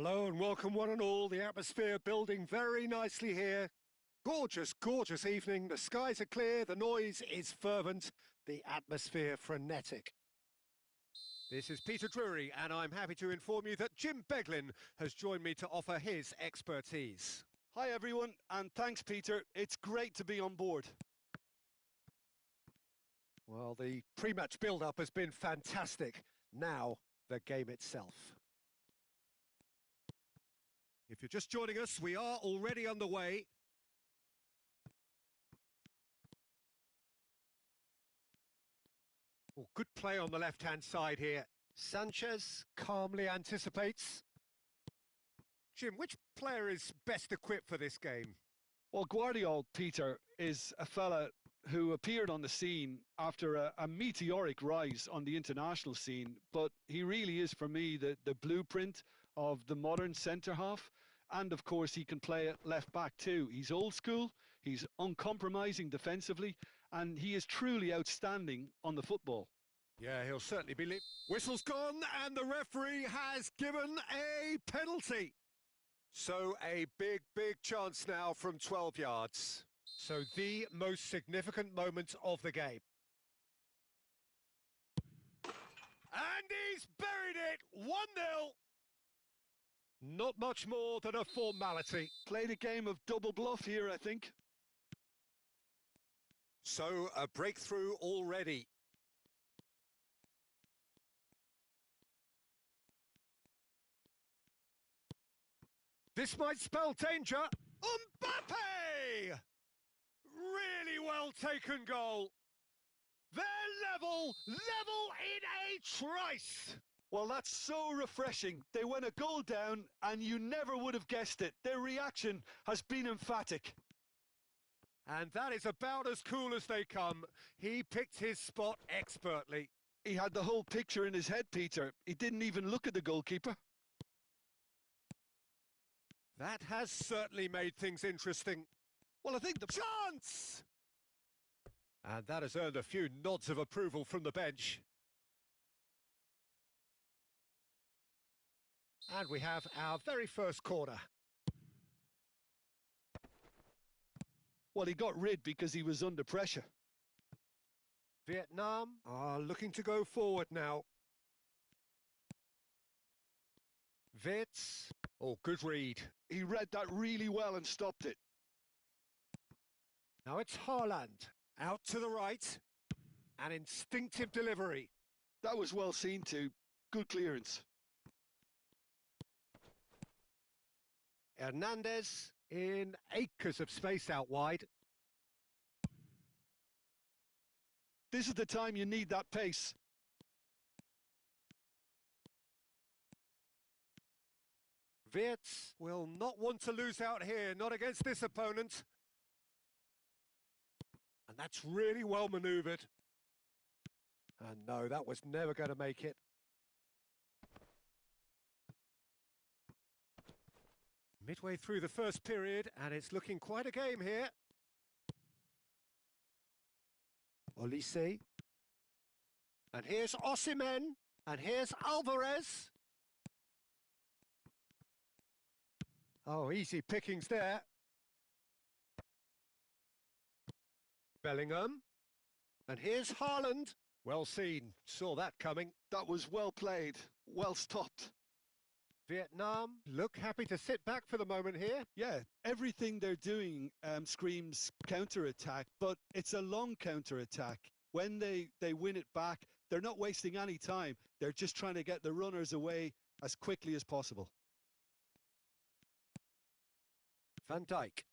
Hello and welcome one and all. The atmosphere building very nicely here. Gorgeous, gorgeous evening. The skies are clear, the noise is fervent, the atmosphere frenetic. This is Peter Drury and I'm happy to inform you that Jim Beglin has joined me to offer his expertise. Hi everyone, and thanks Peter. It's great to be on board. Well, the pre-match build-up has been fantastic. Now, the game itself. If you're just joining us, we are already underway. Oh, good play on the left-hand side here. Sanchez calmly anticipates. Jim, which player is best equipped for this game? Well, Guardiola, Peter, is a fella who appeared on the scene after a meteoric rise on the international scene, but he really is, for me, the blueprint of the modern centre-half. And, of course, he can play at left-back too. He's old school, he's uncompromising defensively, and he is truly outstanding on the football. Yeah, he'll certainly be... Whistle's gone, and the referee has given a penalty. So a big, big chance now from 12 yards. So the most significant moment of the game. And he's buried it! 1-0! Not much more than a formality. Played a game of double bluff here, I think. So a breakthrough already. This might spell danger. Mbappe! Really well taken goal. They're level in a trice. Well, that's so refreshing. They went a goal down and you never would have guessed it. Their reaction has been emphatic. And that is about as cool as they come. He picked his spot expertly. He had the whole picture in his head, Peter. He didn't even look at the goalkeeper. That has certainly made things interesting. Well, I think the chance! And that has earned a few nods of approval from the bench. And we have our very first corner. Well, he got rid because he was under pressure. Vietnam are looking to go forward now. Wits. Oh, good read. He read that really well and stopped it. Now it's Haaland. Out to the right. An instinctive delivery. That was well seen too. Good clearance. Hernandez in acres of space out wide. This is the time you need that pace. Wirtz will not want to lose out here, not against this opponent. And that's really well manoeuvred. And no, that was never going to make it. Midway through the first period, and it's looking quite a game here. Olise. And here's Osimhen. And here's Alvarez. Oh, easy pickings there. Bellingham. And here's Haaland. Well seen. Saw that coming. That was well played. Well stopped. Vietnam look happy to sit back for the moment here. Yeah, everything they're doing screams counter-attack, but it's a long counter-attack. When they win it back, they're not wasting any time. They're just trying to get the runners away as quickly as possible. Van Dijk.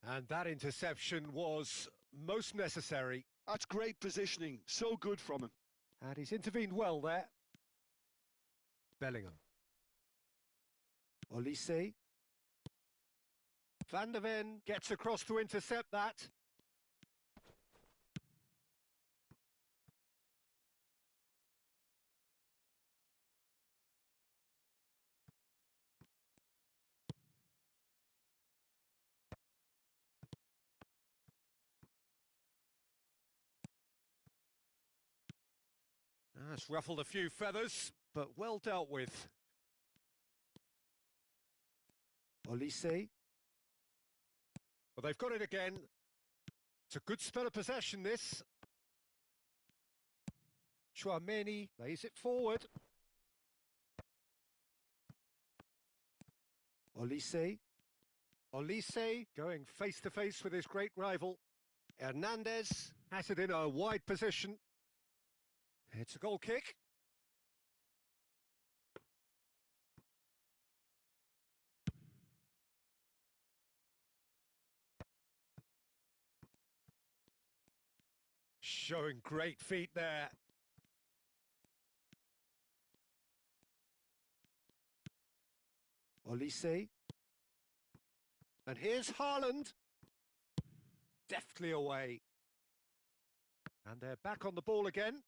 And that interception was most necessary. That's great positioning. So good from him. And he's intervened well there. Bellingham. Olise. Van der Ven gets across to intercept that. That's ruffled a few feathers, but well dealt with. Olise. Well, they've got it again. It's a good spell of possession, this. Chouameni lays it forward. Olise. Olise going face-to-face with his great rival. Hernandez has it in a wide position. It's a goal kick. Showing great feet there. Olise. And here's Haaland. Deftly away. And they're back on the ball again.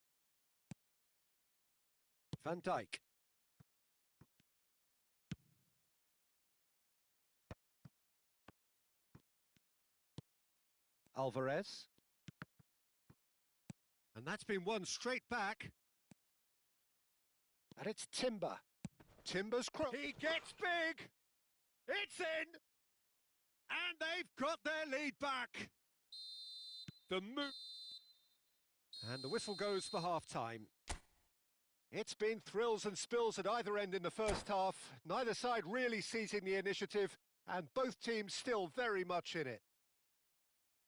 Van Dijk. Alvarez. And that's been won straight back. And it's Timber. Timber's cross. He gets big. It's in. And they've got their lead back. The move. And the whistle goes for half-time. It's been thrills and spills at either end in the first half. Neither side really seizing the initiative, and both teams still very much in it.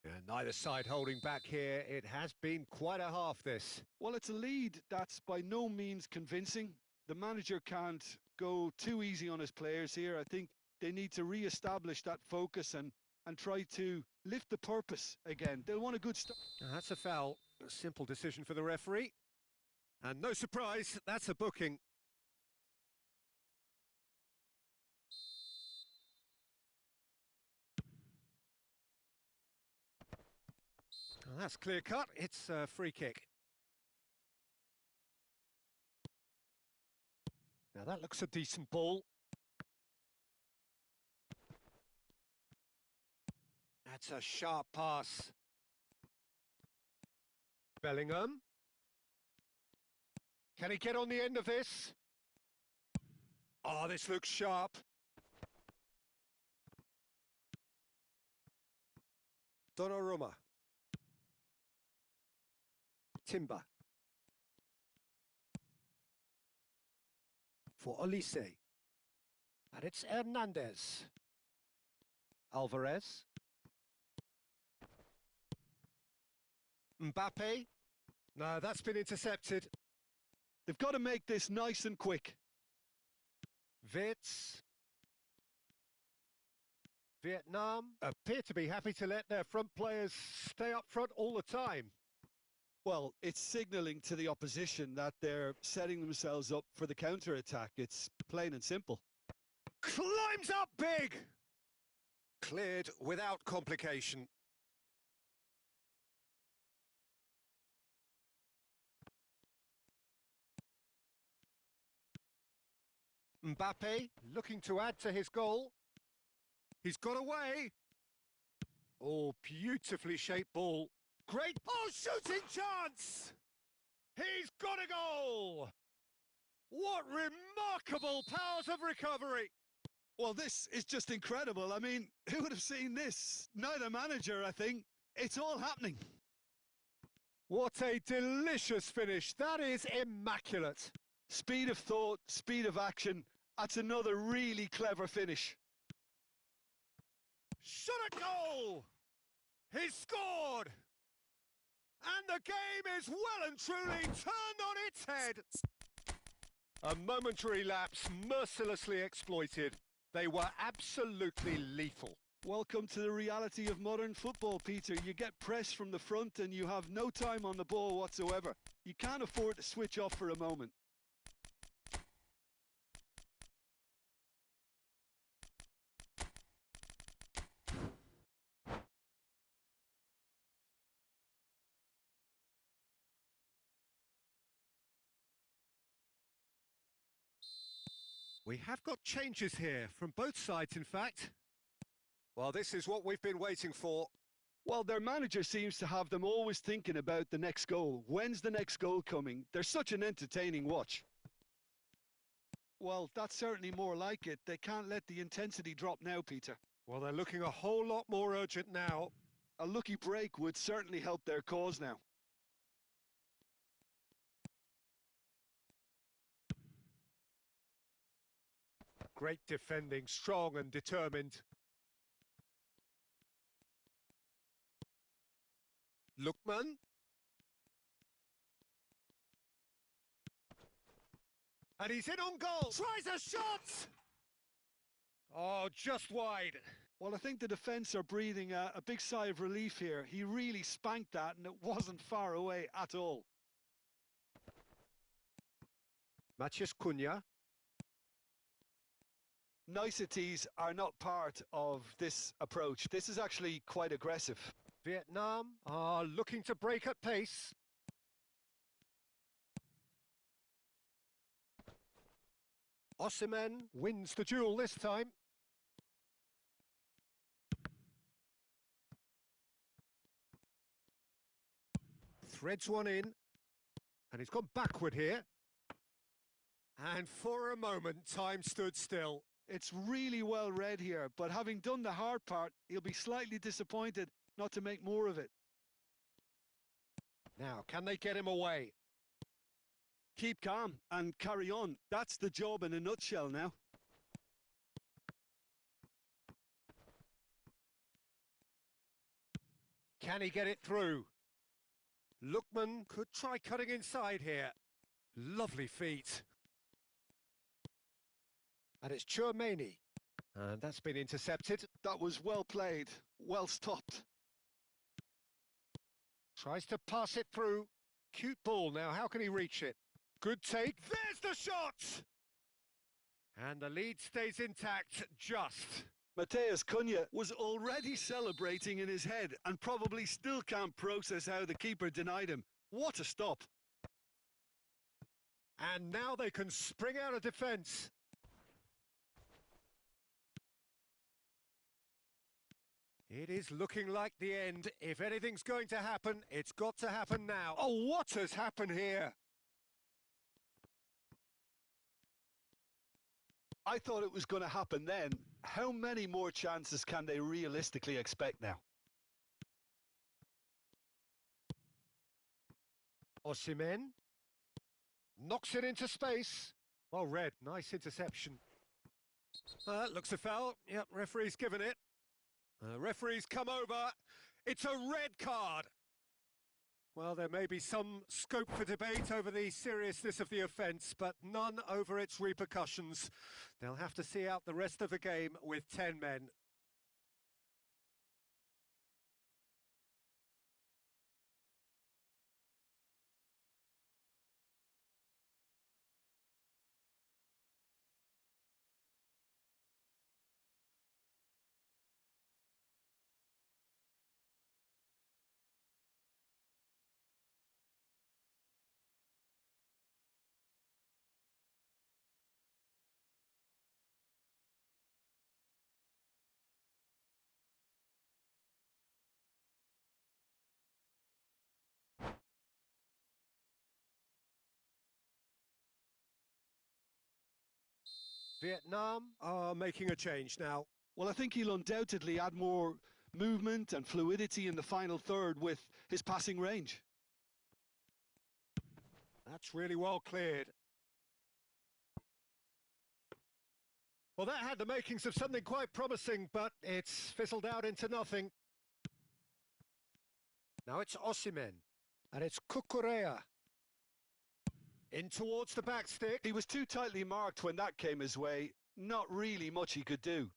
And neither side holding back here. It has been quite a half, this. Well, it's a lead that's by no means convincing. The manager can't go too easy on his players here. I think they need to re-establish that focus and try to lift the purpose again. They'll want a good start. That's a foul. A simple decision for the referee. And no surprise, that's a booking. Well, that's clear cut. It's a free kick. Now that looks a decent ball. That's a sharp pass. Bellingham. Can he get on the end of this? Oh, this looks sharp. Donnarumma. Timber. For Olise. And it's Hernandez. Alvarez. Mbappe. No, that's been intercepted. They've got to make this nice and quick. Wits. Vietnam appear to be happy to let their front players stay up front all the time. Well, it's signalling to the opposition that they're setting themselves up for the counter-attack. It's plain and simple. Climbs up big! Cleared without complication. Mbappe looking to add to his goal. He's got away. Oh, beautifully shaped ball. Great. Oh, shooting chance! He's got a goal! What remarkable powers of recovery! Well, this is just incredible. I mean, who would have seen this? Neither manager, I think. It's all happening. What a delicious finish. That is immaculate. Speed of thought, speed of action. That's another really clever finish. Shot a goal! He's scored! And the game is well and truly turned on its head. A momentary lapse mercilessly exploited. They were absolutely lethal. Welcome to the reality of modern football, Peter. You get pressed from the front and you have no time on the ball whatsoever. You can't afford to switch off for a moment. We have got changes here, from both sides in fact. Well, this is what we've been waiting for. Well, their manager seems to have them always thinking about the next goal. When's the next goal coming? They're such an entertaining watch. Well, that's certainly more like it. They can't let the intensity drop now, Peter. Well, they're looking a whole lot more urgent now. A lucky break would certainly help their cause now. Great defending, strong and determined. Lookman. And he's in on goal. Tries a shot! Oh, just wide. Well, I think the defence are breathing a big sigh of relief here. He really spanked that and it wasn't far away at all. Maciej Cunha. Niceties are not part of this approach. This is actually quite aggressive. Vietnam are looking to break at pace. Osimhen wins the duel this time. Threads one in. And he's gone backward here. And for a moment, time stood still. It's really well read here, but having done the hard part, he'll be slightly disappointed not to make more of it. Now, can they get him away? Keep calm and carry on. That's the job in a nutshell now. Can he get it through? Lookman could try cutting inside here. Lovely feet. And it's Chouameni. And that's been intercepted. That was well played, well stopped. Tries to pass it through. Cute ball now, how can he reach it? Good take, there's the shot! And the lead stays intact, just. Matheus Cunha was already celebrating in his head and probably still can't process how the keeper denied him. What a stop. And now they can spring out of defence. It is looking like the end. If anything's going to happen, it's got to happen now. Oh, what has happened here? I thought it was going to happen then. How many more chances can they realistically expect now? Osimhen knocks it into space. Well read, nice interception. Looks a foul. Yep, referee's given it. Referee's come over. It's a red card. Well, there may be some scope for debate over the seriousness of the offence, but none over its repercussions. They'll have to see out the rest of the game with 10 men. Vietnam are making a change now. Well, I think he'll undoubtedly add more movement and fluidity in the final third with his passing range. That's really well cleared. Well, that had the makings of something quite promising, but it's fizzled out into nothing. Now it's Osimhen, and it's Cucurella. In towards the back stick. He was too tightly marked when that came his way. Not really much he could do.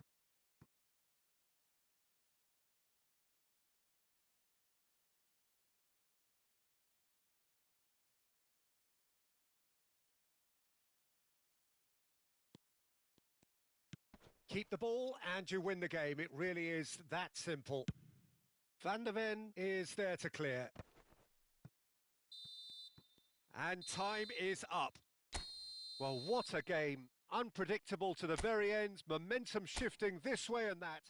Keep the ball and you win the game. It really is that simple. Van der Ven is there to clear. And time is up. Well, what a game. Unpredictable to the very end. Momentum shifting this way and that.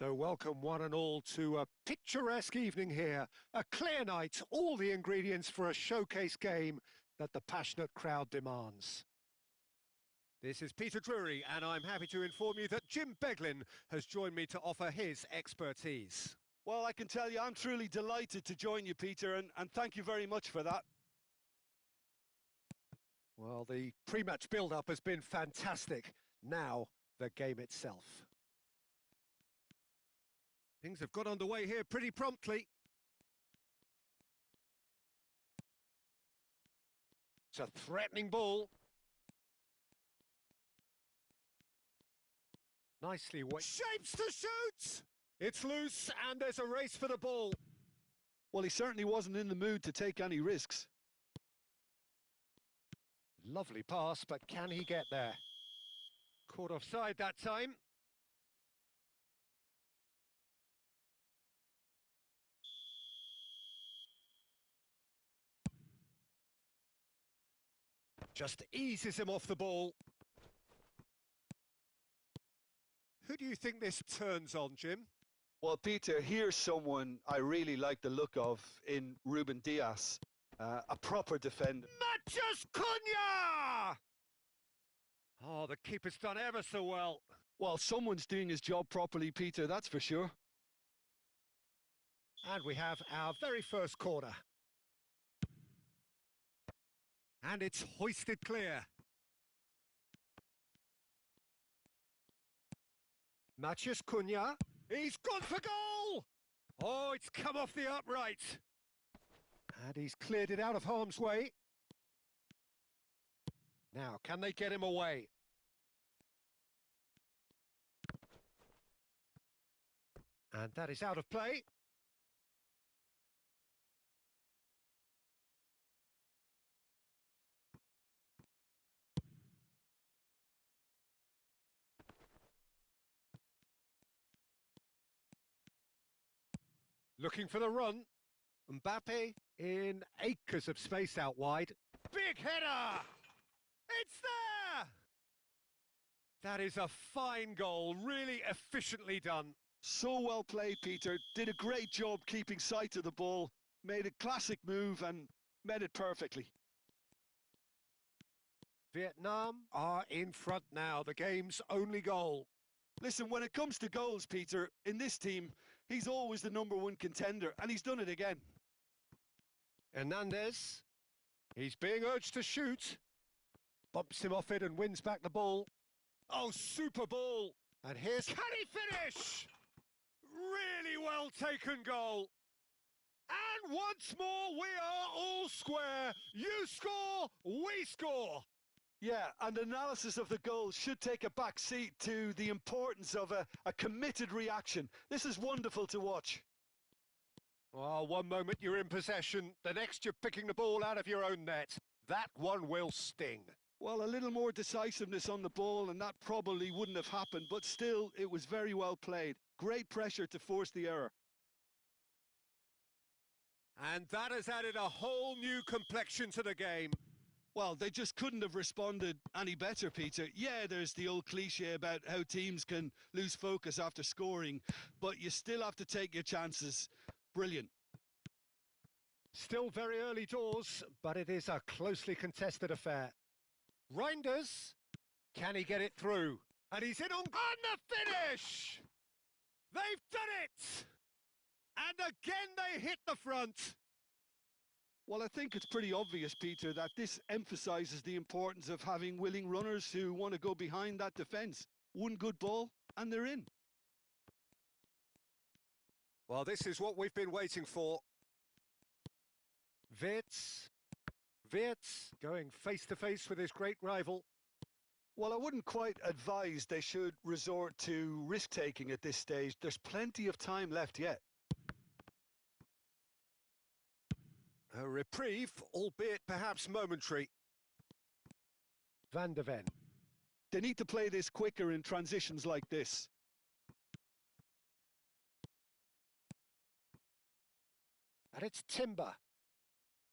So welcome one and all to a picturesque evening here. A clear night, all the ingredients for a showcase game that the passionate crowd demands. This is Peter Drury, and I'm happy to inform you that Jim Beglin has joined me to offer his expertise. Well, I can tell you I'm truly delighted to join you, Peter, and thank you very much for that. Well, the pre-match build-up has been fantastic. Now, the game itself. Things have got underway here pretty promptly. It's a threatening ball. Nicely shapes to shoot! It's loose and there's a race for the ball. Well, he certainly wasn't in the mood to take any risks. Lovely pass, but can he get there? Caught offside that time. Just eases him off the ball. Who do you think this turns on, Jim? Well, Peter, here's someone I really like the look of in Ruben Dias, a proper defender. Matches Cunha! Oh, the keeper's done ever so well. Well, someone's doing his job properly, Peter, that's for sure. And we have our very first corner. And it's hoisted clear. Matches Cunha. He's gone for goal! Oh, it's come off the upright. And he's cleared it out of harm's way. Now, can they get him away? And that is out of play. Looking for the run. Mbappe in acres of space out wide. Big header! It's there! That is a fine goal, really efficiently done. So well played, Peter. Did a great job keeping sight of the ball. Made a classic move and met it perfectly. Vietnam are in front now, the game's only goal. Listen, when it comes to goals, Peter, in this team, he's always the #1 contender, and he's done it again. Hernandez, he's being urged to shoot. Bumps him off it and wins back the ball. Oh, super ball. And here's... Can he finish? Really well taken goal. And once more, we are all square. You score, we score. Yeah, and analysis of the goal should take a back seat to the importance of a committed reaction. This is wonderful to watch. Well, one moment you're in possession, the next you're picking the ball out of your own net. That one will sting. Well, a little more decisiveness on the ball and that probably wouldn't have happened, but still, it was very well played. Great pressure to force the error. And that has added a whole new complexion to the game. Well, they just couldn't have responded any better, Peter. Yeah, there's the old cliche about how teams can lose focus after scoring, but you still have to take your chances. Brilliant. Still very early doors, but it is a closely contested affair. Reinders, can he get it through? And he's in on the finish! They've done it! And again they hit the front. Well, I think it's pretty obvious, Peter, that this emphasises the importance of having willing runners who want to go behind that defence. One good ball, and they're in. Well, this is what we've been waiting for. Wirtz going face-to-face with his great rival. Well, I wouldn't quite advise they should resort to risk-taking at this stage. There's plenty of time left yet. A reprieve, albeit perhaps momentary. Van der Ven. They need to play this quicker in transitions like this. And it's Timber.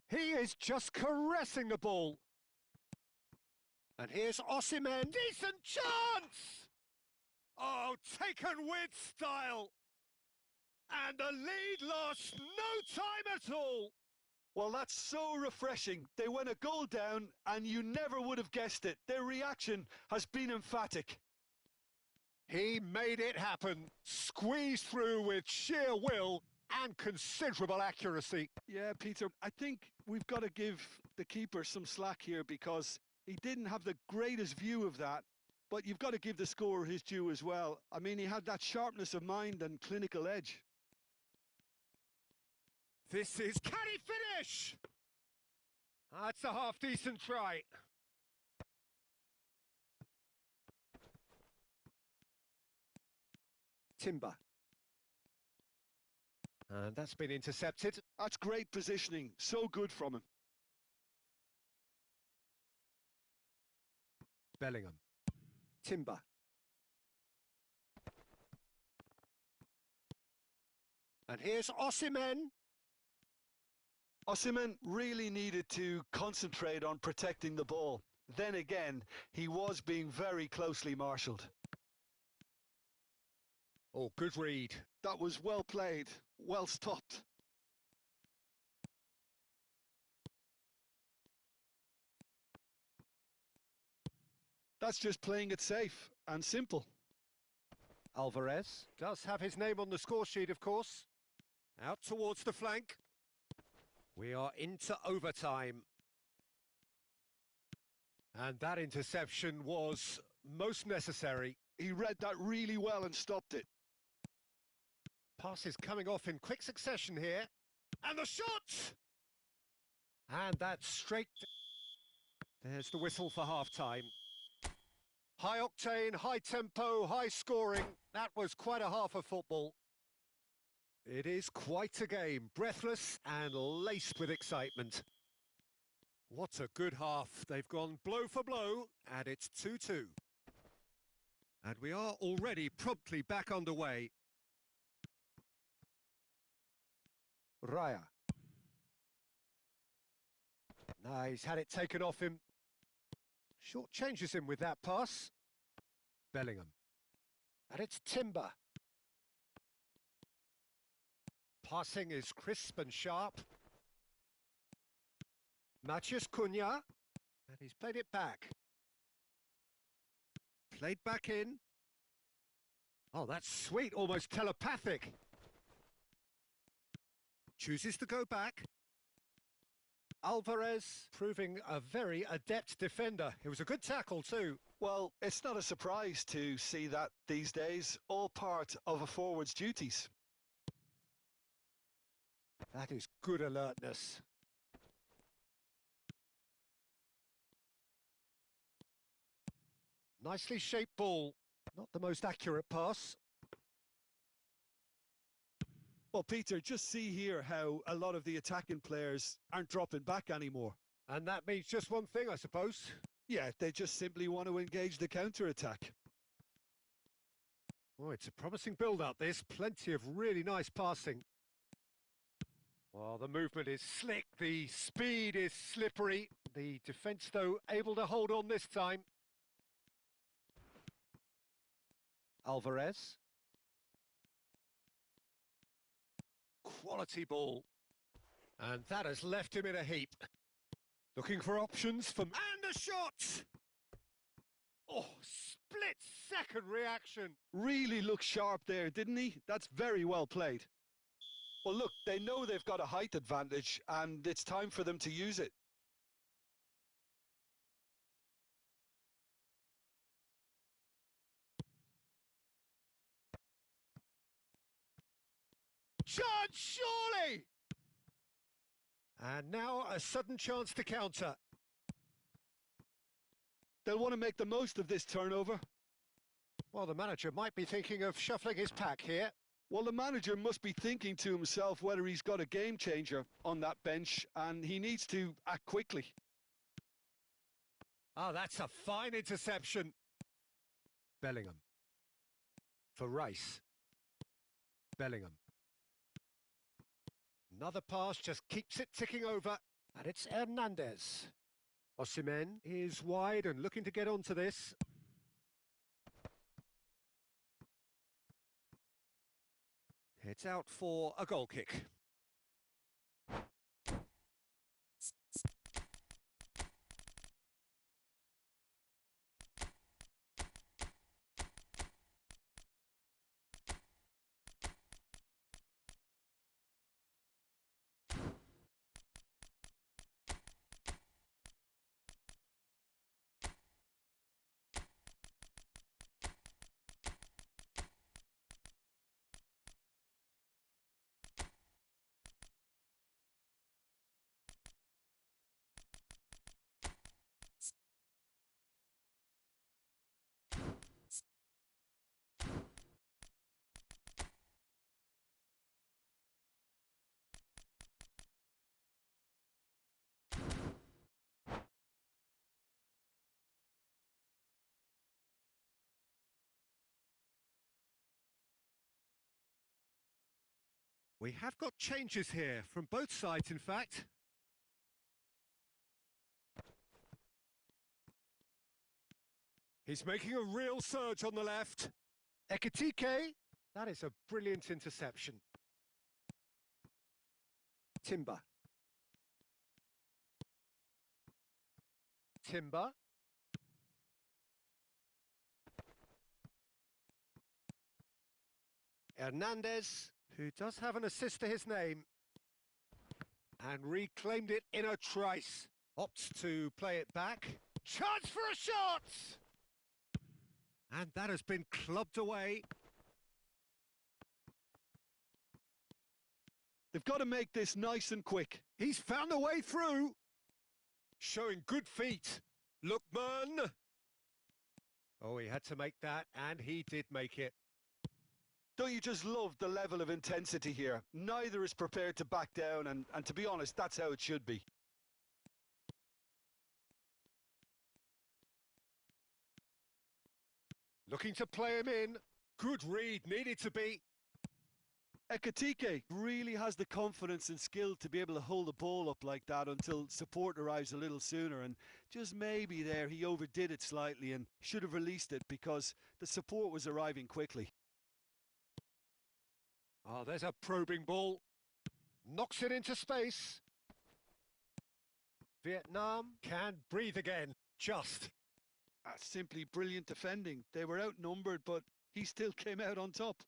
He is just caressing the ball. And here's Osimhen. Decent chance! Oh, taken with style. And the lead lost no time at all. Well, that's so refreshing. They went a goal down, and you never would have guessed it. Their reaction has been emphatic. He made it happen, squeezed through with sheer will and considerable accuracy. Yeah, Peter, I think we've got to give the keeper some slack here because he didn't have the greatest view of that, but you've got to give the scorer his due as well. I mean, he had that sharpness of mind and clinical edge. This is... Can he finish? That's a half-decent try. Timber. And that's been intercepted. That's great positioning. So good from him. Bellingham. Timber. And here's Osimhen. Osimhen really needed to concentrate on protecting the ball. Then again, he was being very closely marshalled. Oh, good read. That was well played, well stopped. That's just playing it safe and simple. Alvarez does have his name on the score sheet, of course. Out towards the flank. We are into overtime. And that interception was most necessary. He read that really well and stopped it. Pass is coming off in quick succession here. And the shot! And that's straight... There's the whistle for half-time. High octane, high tempo, high scoring. That was quite a half of football. It is quite a game, breathless and laced with excitement. What a good half. They've gone blow for blow, and it's 2-2. And we are already promptly back underway. Raya. Now he's had it taken off him. Short changes him with that pass. Bellingham. And it's Timber. Passing is crisp and sharp. Matheus Cunha. And he's played it back. Played back in. Oh, that's sweet, almost telepathic. Chooses to go back. Alvarez proving a very adept defender. It was a good tackle too. Well, it's not a surprise to see that these days, all part of a forward's duties. That is good alertness. Nicely shaped ball. Not the most accurate pass. Well, Peter, just see here how a lot of the attacking players aren't dropping back anymore. And that means just one thing, I suppose. Yeah, they just simply want to engage the counter-attack. Oh, it's a promising build-up, this. Plenty of really nice passing. Well, the movement is slick, the speed is slippery. The defence, though, able to hold on this time. Alvarez. Quality ball. And that has left him in a heap. Looking for options from... And a shot! Oh, split-second reaction. Really looked sharp there, didn't he? That's very well played. Well, look, they know they've got a height advantage, and it's time for them to use it. Chance, surely! And now a sudden chance to counter. They'll want to make the most of this turnover. Well, the manager might be thinking of shuffling his pack here. Well, the manager must be thinking to himself whether he's got a game changer on that bench, and he needs to act quickly. Oh, that's a fine interception. Bellingham. For Rice. Bellingham. Another pass just keeps it ticking over. And it's Hernandez. Osimhen is wide and looking to get onto this. It's out for a goal kick. We have got changes here, from both sides in fact. He's making a real surge on the left. Ekitike, that is a brilliant interception. Timber. Timber. Hernandez, who does have an assist to his name, and reclaimed it in a trice. Opts to play it back. Chance for a shot! And that has been clubbed away. They've got to make this nice and quick. He's found a way through. Showing good feet. Lookman. Oh, he had to make that, and he did make it. Don't you just love the level of intensity here? Neither is prepared to back down, and to be honest, that's how it should be. Looking to play him in. Good read, needed to be. Ekitike really has the confidence and skill to be able to hold the ball up like that until support arrives a little sooner, and just maybe there he overdid it slightly and should have released it because the support was arriving quickly. Oh, there's a probing ball. Knocks it into space. Vietnam can breathe again. Just. Simply brilliant defending. They were outnumbered, but he still came out on top.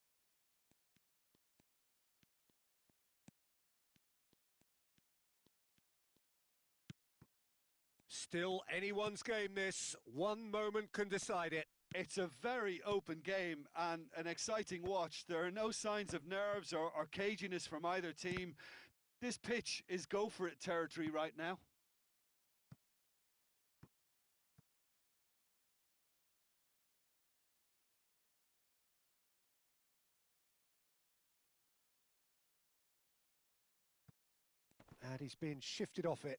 Still anyone's game this. One moment can decide it. It's a very open game and an exciting watch. There are no signs of nerves or caginess from either team. This pitch is go-for-it territory right now. And he's been shifted off it.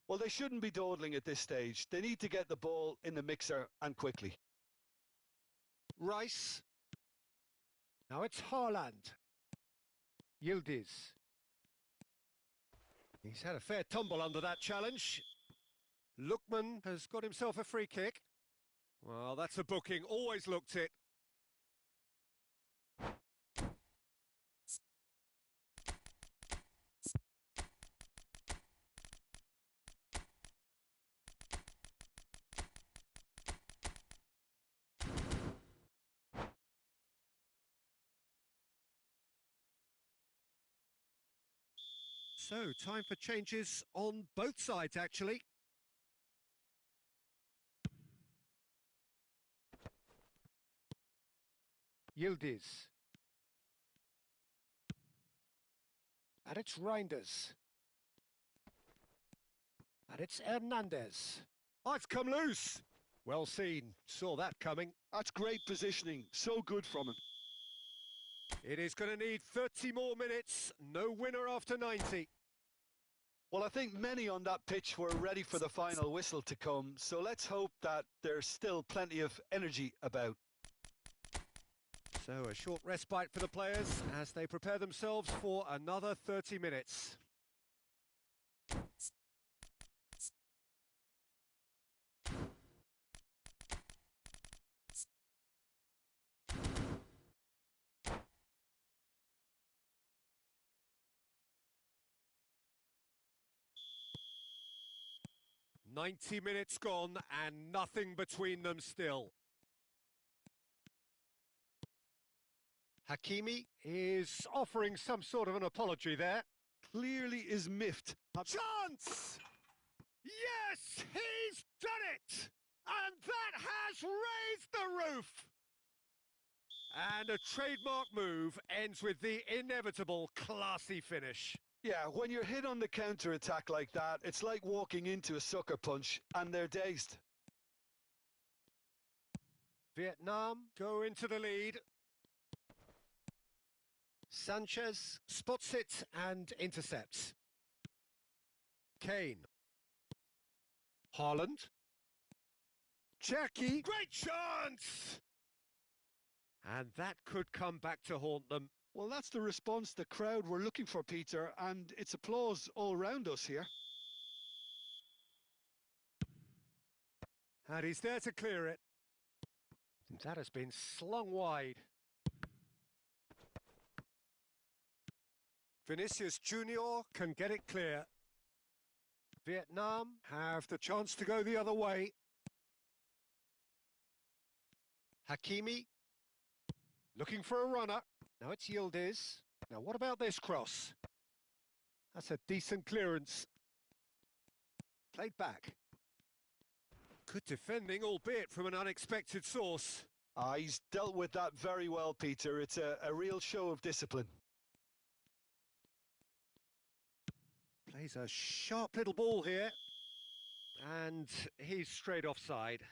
Well, they shouldn't be dawdling at this stage. They need to get the ball in the mixer and quickly. Rice. Now it's Haaland. Yildiz. He's had a fair tumble under that challenge. Lookman has got himself a free kick. Well, that's a booking. Always looked it. So, time for changes on both sides, actually. Yildiz. And it's Reinders. And it's Hernandez. Oh, it's come loose. Well seen. Saw that coming. That's great positioning. So good from him. It is going to need 30 more minutes. No winner after 90. Well, I think many on that pitch were ready for the final whistle to come, so let's hope that there's still plenty of energy about. So a short respite for the players as they prepare themselves for another 30 minutes. "90 minutes gone and nothing between them still." Hakimi is offering some sort of an apology there. Clearly is miffed. Chance! Yes, he's done it! And that has raised the roof! And a trademark move ends with the inevitable classy finish. Yeah, when you're hit on the counter-attack like that, it's like walking into a sucker punch, and they're dazed. Vietnam go into the lead. Sanchez spots it and intercepts. Kane. Haaland. Cherki. Great chance! And that could come back to haunt them. Well, that's the response the crowd were looking for, Peter, and it's applause all round us here. And he's there to clear it. That has been slung wide. Vinicius Junior can get it clear. Vietnam have the chance to go the other way. Hakimi looking for a runner. Now it's Yildiz. Now what about this cross? That's a decent clearance. Played back. Good defending, albeit from an unexpected source. He's dealt with that very well, Peter. It's a real show of discipline. Plays a sharp little ball here. And he's straight offside.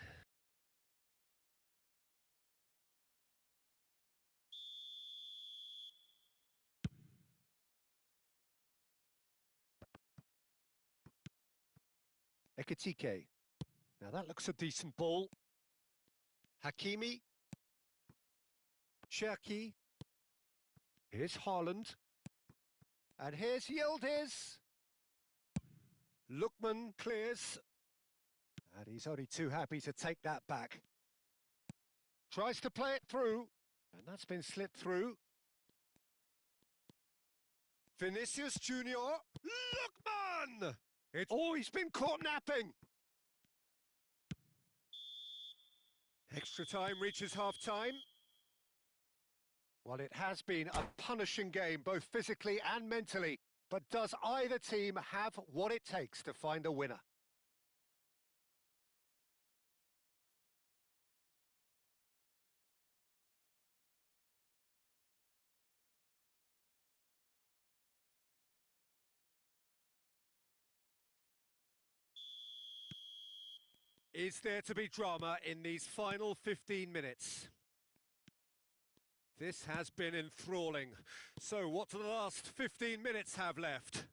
Ekitike. Now that looks a decent ball. Hakimi. Cherki. Here's Haaland. And here's Yildiz. Lookman clears. And he's only too happy to take that back. Tries to play it through. And that's been slipped through. Vinicius Junior. Lookman! He's been caught napping. Extra time reaches half-time. Well, it has been a punishing game, both physically and mentally. But does either team have what it takes to find a winner? Is there to be drama in these final 15 minutes? This has been enthralling. So what do the last 15 minutes have left?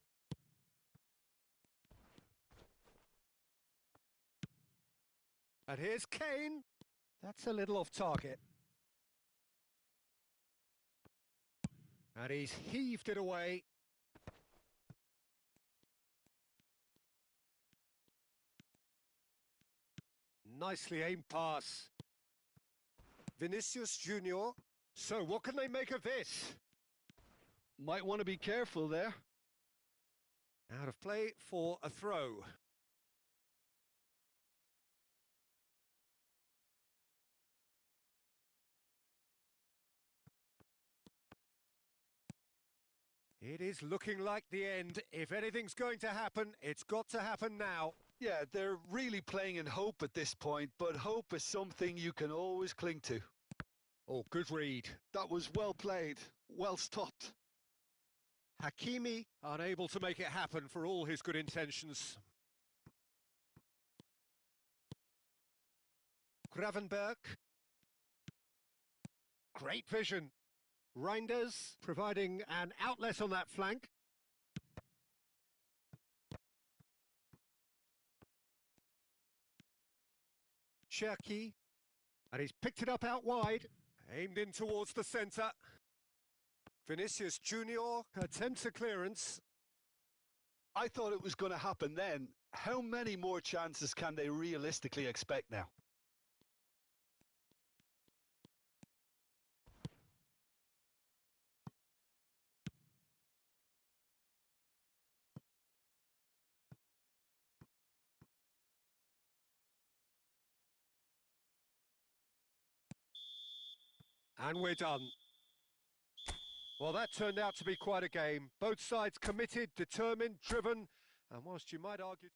And here's Kane. That's a little off target. And he's heaved it away. Nicely aimed pass. Vinicius Junior. So what can they make of this? Might want to be careful there. Out of play for a throw. It is looking like the end. If anything's going to happen, it's got to happen now. Yeah, they're really playing in hope at this point, but hope is something you can always cling to. Oh, good read. That was well played, well stopped. Hakimi unable to make it happen for all his good intentions. Gravenberg. Great vision. Reinders providing an outlet on that flank. Cherki. And he's picked it up out wide. Aimed in towards the centre. Vinicius Junior attempts a clearance. I thought it was going to happen then. How many more chances can they realistically expect now? And we're done. Well, that turned out to be quite a game. Both sides committed, determined, driven, and whilst you might argue...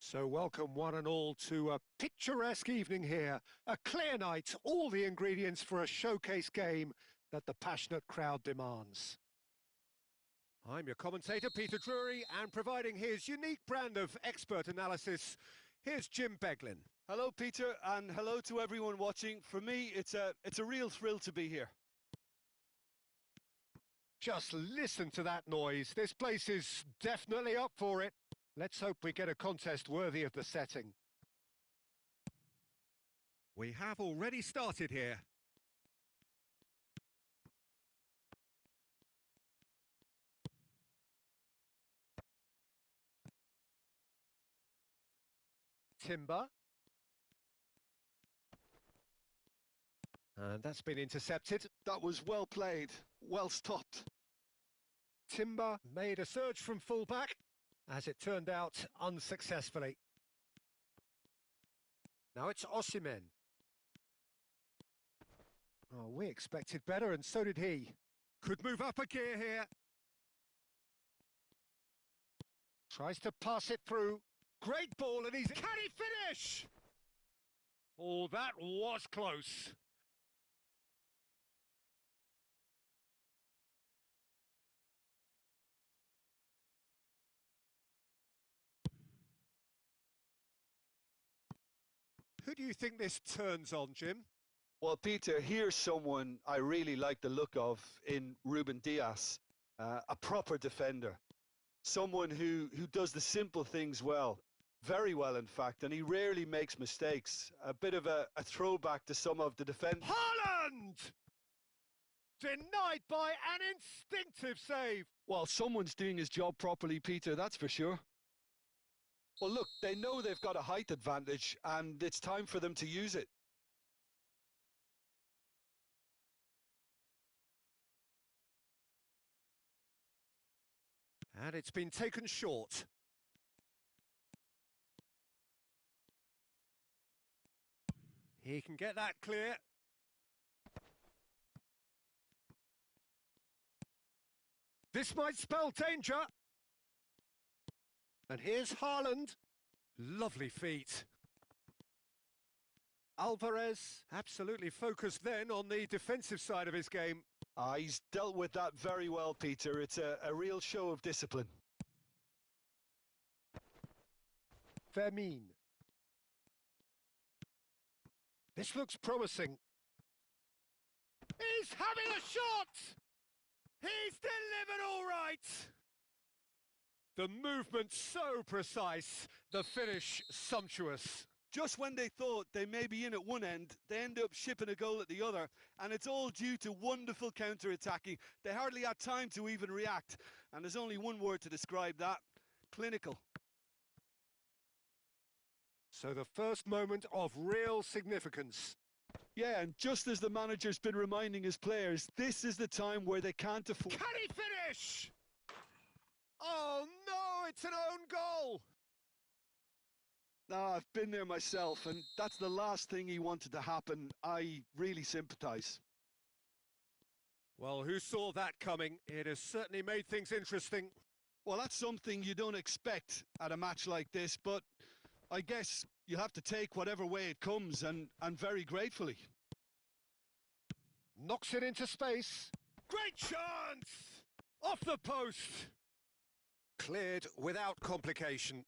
So welcome one and all to a picturesque evening here. A clear night, all the ingredients for a showcase game that the passionate crowd demands. I'm your commentator, Peter Drury, and providing his unique brand of expert analysis, here's Jim Beglin. Hello, Peter, and hello to everyone watching. For me, it's a real thrill to be here. Just listen to that noise. This place is definitely up for it. Let's hope we get a contest worthy of the setting. We have already started here. Timber. And that's been intercepted. That was well played, well stopped. Timber made a surge from fullback, as it turned out unsuccessfully. Now it's Osimhen. Oh, we expected better, and so did he. Could move up a gear here. Tries to pass it through. Great ball, and he's... Can he finish? Oh, that was close. Who do you think this turns on, Jim? Well, Peter, here's someone I really like the look of in Ruben Dias, a proper defender. Someone who does the simple things well, very well in fact, and he rarely makes mistakes. A bit of a throwback to some of the defenders. Holland! Denied by an instinctive save. Well, someone's doing his job properly, Peter, that's for sure. Well, look, they know they've got a height advantage, and it's time for them to use it. And it's been taken short. He can get that clear. This might spell danger. And here's Haaland. Lovely feet. Alvarez absolutely focused then on the defensive side of his game. He's dealt with that very well, Peter. It's a real show of discipline. Vermin. This looks promising. He's having a shot! He's delivered all right! The movement so precise, the finish sumptuous. Just when they thought they may be in at one end, they end up shipping a goal at the other, and it's all due to wonderful counter-attacking. They hardly had time to even react, and there's only one word to describe that: clinical. So the first moment of real significance. Yeah, and just as the manager's been reminding his players, this is the time where they can't afford... Can he finish? Oh no, it's an own goal! No, I've been there myself, and that's the last thing he wanted to happen. I really sympathise. Well, who saw that coming? It has certainly made things interesting. Well, that's something you don't expect at a match like this, but I guess you have to take whatever way it comes, and very gratefully. Knocks it into space. Great chance! Off the post! Cleared without complication.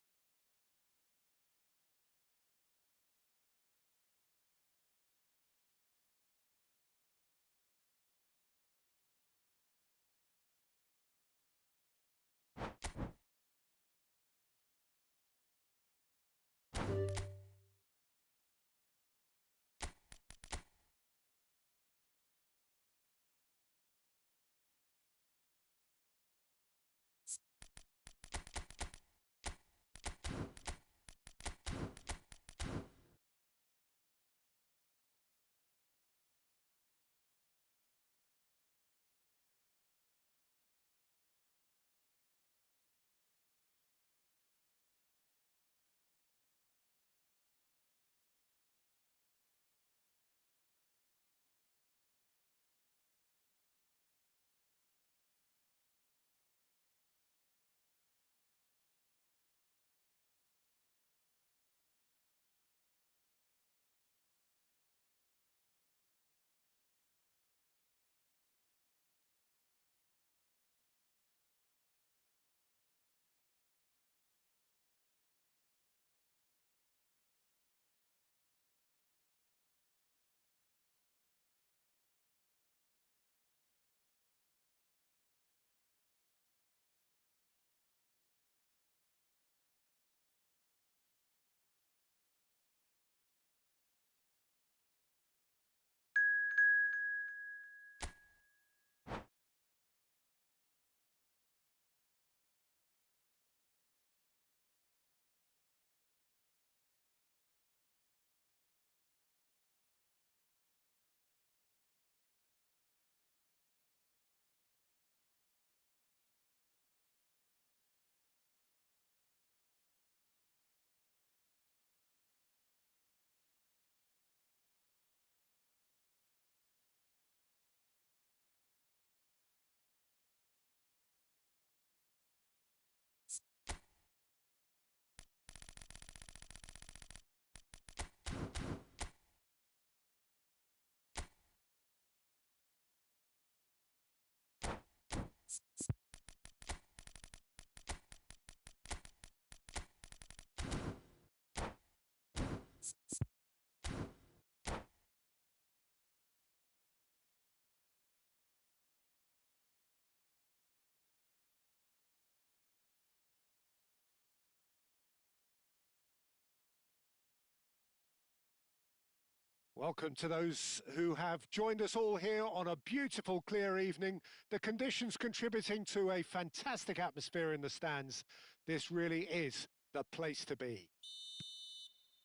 Welcome to those who have joined us all here on a beautiful, clear evening. The conditions contributing to a fantastic atmosphere in the stands. This really is the place to be.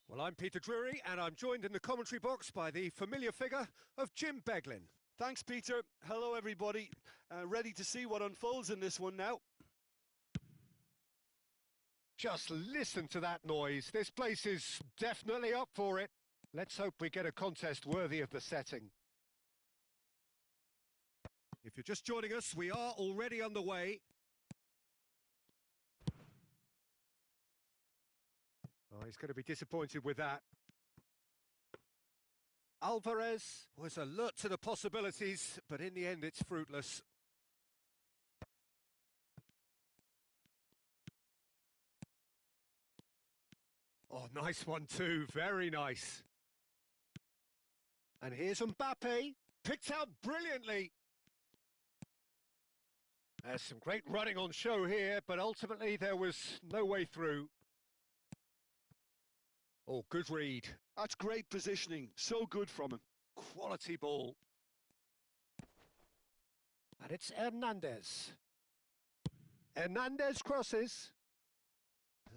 Well, I'm Peter Drury, and I'm joined in the commentary box by the familiar figure of Jim Beglin. Thanks, Peter. Hello, everybody. Ready to see what unfolds in this one now. Just listen to that noise. This place is definitely up for it. Let's hope we get a contest worthy of the setting. If you're just joining us, we are already underway. Oh, he's going to be disappointed with that. Alvarez was alert to the possibilities, but in the end it's fruitless. Oh, nice one too, very nice. And here's Mbappe, picked out brilliantly. There's some great running on show here, but ultimately there was no way through. Oh, good read. That's great positioning, so good from him. Quality ball. And it's Hernandez. Hernandez crosses.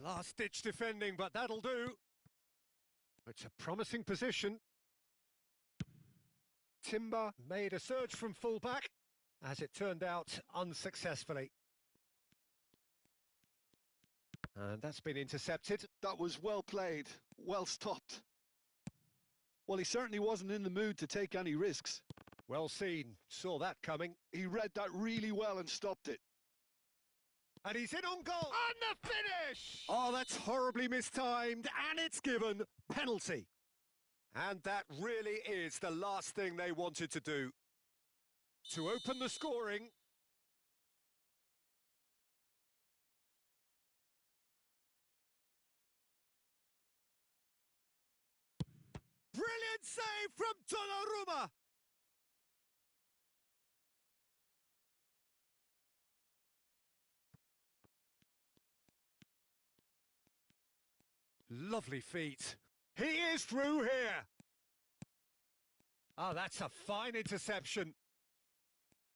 Last-ditch defending, but that'll do. It's a promising position. Timber made a surge from fullback, as it turned out unsuccessfully. And that's been intercepted. That was well played, well stopped. Well, he certainly wasn't in the mood to take any risks. Well seen, saw that coming. He read that really well and stopped it. And he's in on goal. On the finish! Oh, that's horribly mistimed, and it's given penalty. And that really is the last thing they wanted to do. To open the scoring. Brilliant save from Donnarumma. Lovely feet. He is through here. Oh, that's a fine interception.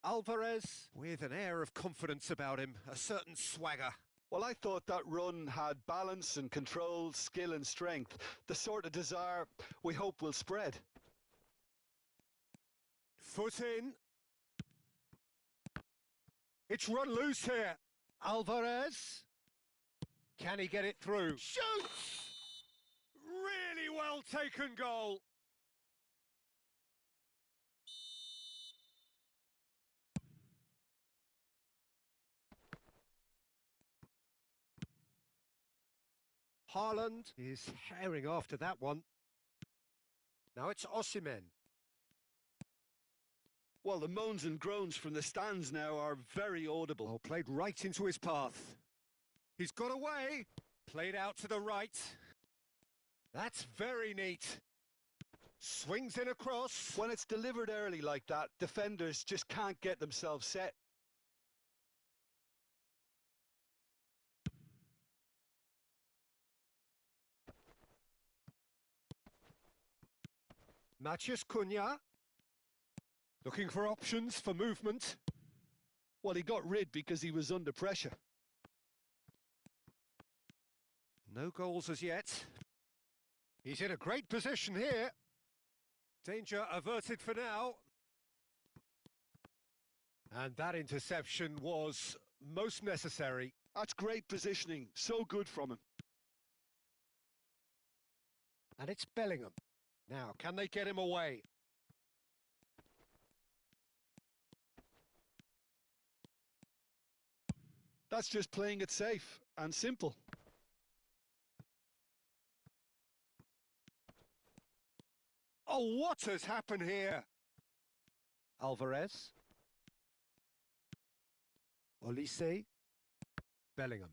Alvarez with an air of confidence about him, a certain swagger. Well, I thought that run had balance and control, skill and strength. The sort of desire we hope will spread. Foot in. It's run loose here. Alvarez. Can he get it through? Shoots! Really well taken goal. Haaland is herring after that one. Now it's Osimhen. Well, the moans and groans from the stands now are very audible. Oh, played right into his path. He's got away. Played out to the right. That's very neat. Swings in across. When it's delivered early like that, defenders just can't get themselves set. Matheus Cunha. Looking for options for movement. Well, he got rid because he was under pressure. No goals as yet. He's in a great position here. Danger averted for now. And that interception was most necessary. That's great positioning, so good from him. And it's Bellingham. Now, can they get him away? That's just playing it safe and simple. Oh, what has happened here? Alvarez. Olise. Bellingham.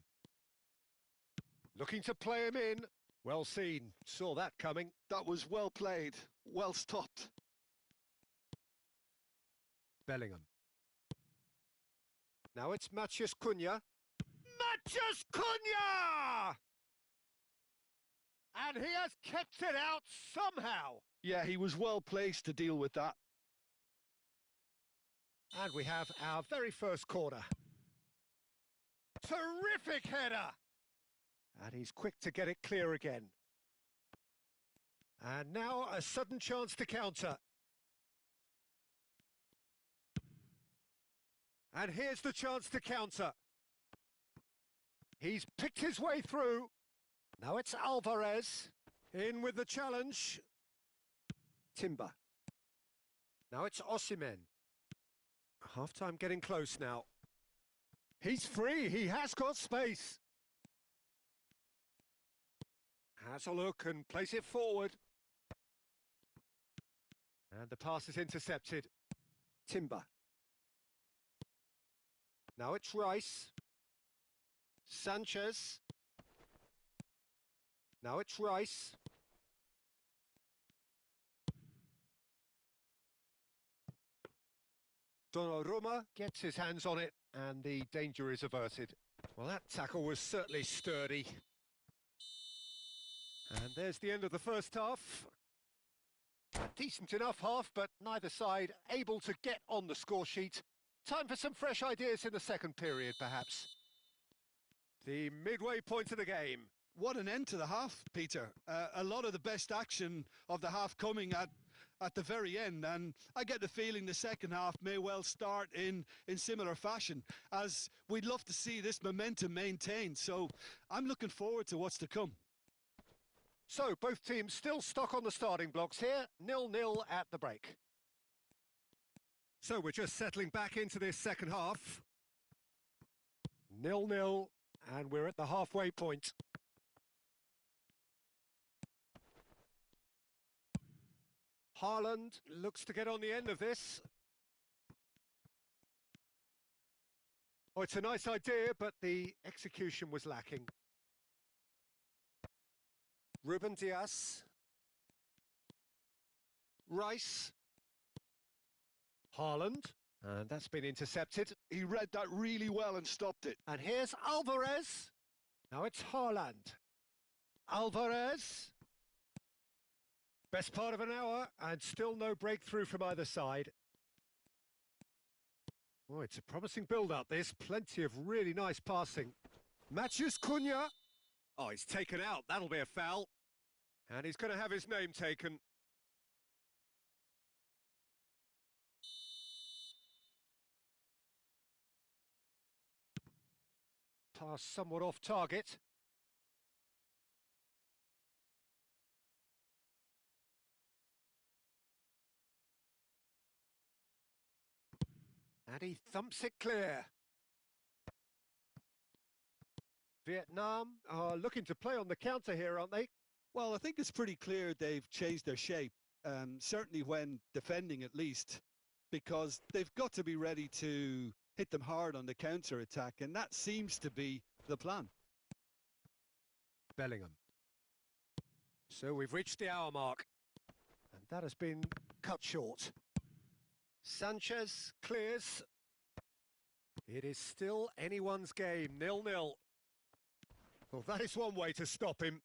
Looking to play him in. Well seen. Saw that coming. That was well played, well stopped. Bellingham. Now it's Matheus Cunha. Matheus Cunha! And he has kept it out somehow. Yeah, he was well placed to deal with that. And we have our very first corner. Terrific header! And he's quick to get it clear again. And now a sudden chance to counter. And here's the chance to counter. He's picked his way through. Now it's Alvarez. In with the challenge. Timber. Now it's Osimhen. Half-time getting close now. He's free. He has got space. Has a look and plays it forward. And the pass is intercepted. Timber. Now it's Rice. Sanchez. Now it's Rice. Donnarumma gets his hands on it and the danger is averted. Well, that tackle was certainly sturdy. And there's the end of the first half. A decent enough half, but neither side able to get on the score sheet. Time for some fresh ideas in the second period, perhaps. The midway point of the game. What an end to the half, Peter. A lot of the best action of the half coming at the very end, and I get the feeling the second half may well start in similar fashion, as we'd love to see this momentum maintained. So I'm looking forward to what's to come. So both teams still stuck on the starting blocks here, 0-0 at the break. So we're just settling back into this second half. 0-0, and we're at the halfway point. Haaland looks to get on the end of this. Oh, it's a nice idea, but the execution was lacking. Ruben Dias. Rice. Haaland. And that's been intercepted. He read that really well and stopped it. And here's Alvarez. Now it's Haaland. Alvarez. Best part of an hour, and still no breakthrough from either side. Oh, it's a promising build-up, this. Plenty of really nice passing. Matheus Cunha. Oh, he's taken out. That'll be a foul. And he's going to have his name taken. Pass somewhat off target. And he thumps it clear. Vietnam are looking to play on the counter here, aren't they? Well, I think it's pretty clear they've changed their shape, certainly when defending at least, because they've got to be ready to hit them hard on the counter-attack, and that seems to be the plan. Bellingham. So we've reached the hour mark, and that has been cut short. Sanchez clears. It is still anyone's game, 0-0. Well, that is one way to stop him.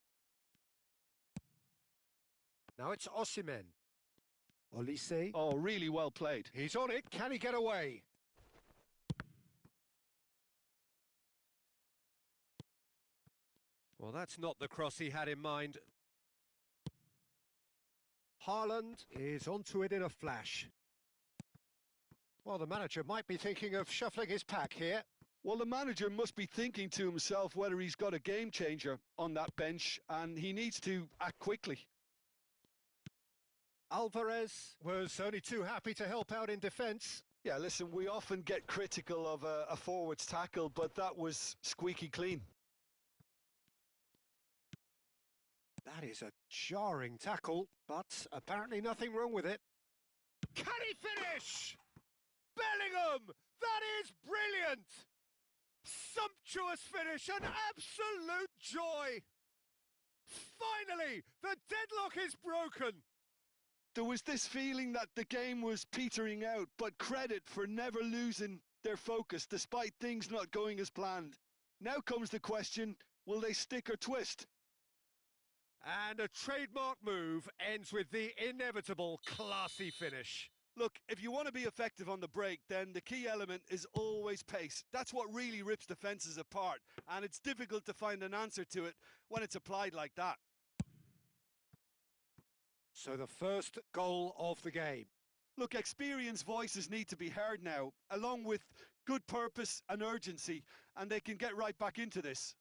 Now it's Osimhen. Olise. Oh, really well played. He's on it. Can he get away? Well, that's not the cross he had in mind. Haaland is onto it in a flash. Well, the manager might be thinking of shuffling his pack here. Well, the manager must be thinking to himself whether he's got a game changer on that bench, and he needs to act quickly. Alvarez was only too happy to help out in defence. Yeah, listen, we often get critical of a forward's tackle, but that was squeaky clean. That is a jarring tackle, but apparently nothing wrong with it. Can he finish? Bellingham! That is brilliant! Sumptuous finish, an absolute joy! Finally, the deadlock is broken! There was this feeling that the game was petering out, but credit for never losing their focus despite things not going as planned. Now comes the question, will they stick or twist? And a trademark move ends with the inevitable classy finish. Look, if you want to be effective on the break, then the key element is always pace. That's what really rips defences apart, and it's difficult to find an answer to it when it's applied like that. So the first goal of the game. Look, experienced voices need to be heard now, along with good purpose and urgency, and they can get right back into this.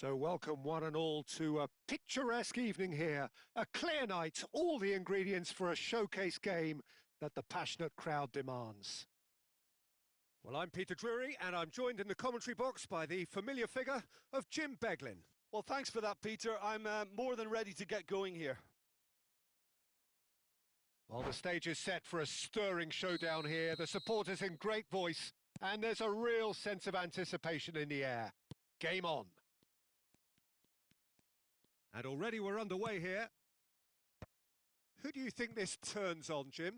So welcome one and all to a picturesque evening here. A clear night, all the ingredients for a showcase game that the passionate crowd demands. Well, I'm Peter Drury, and I'm joined in the commentary box by the familiar figure of Jim Beglin. Well, thanks for that, Peter. I'm more than ready to get going here. Well, the stage is set for a stirring showdown here. The supporters in great voice, and there's a real sense of anticipation in the air. Game on. And already we're underway here. Who do you think this turns on, Jim?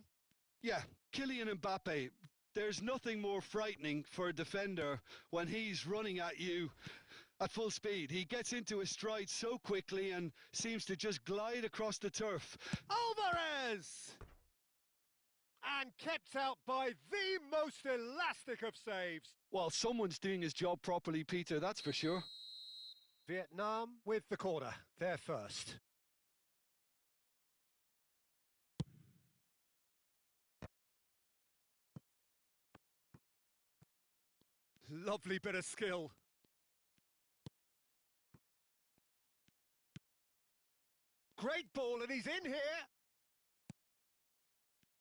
Yeah, Kylian Mbappe. There's nothing more frightening for a defender when he's running at you at full speed. He gets into his stride so quickly and seems to just glide across the turf. Alvarez! And kept out by the most elastic of saves. Well, someone's doing his job properly, Peter, that's for sure. Vietnam with the corner, they're first. Lovely bit of skill. Great ball, and he's in here.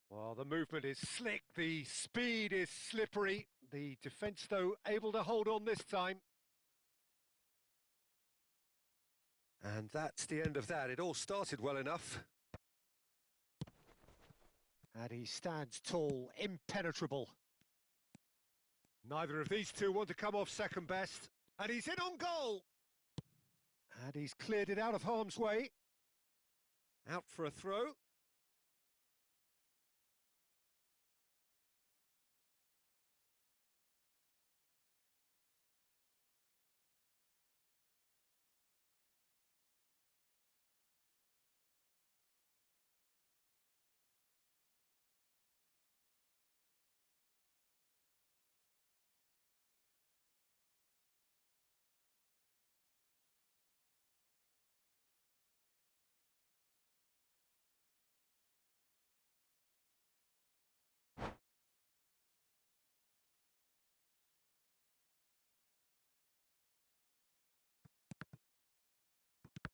Well, the movement is slick, the speed is slippery. The defence, though, able to hold on this time. And that's the end of that. It all started well enough. And he stands tall, impenetrable. Neither of these two want to come off second best. And he's in on goal. And he's cleared it out of harm's way. Out for a throw.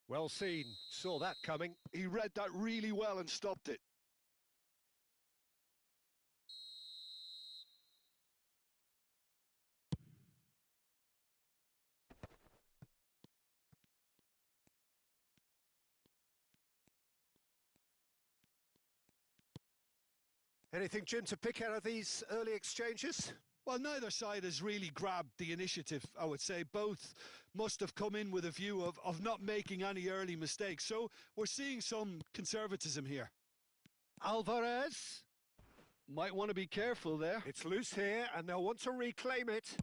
Well seen, saw that coming. He read that really well and stopped it. Anything, Jim, to pick out of these early exchanges? Well, neither side has really grabbed the initiative, I would say. Both must have come in with a view of not making any early mistakes. So we're seeing some conservatism here. Alvarez. Might want to be careful there. It's loose here, and they'll want to reclaim it.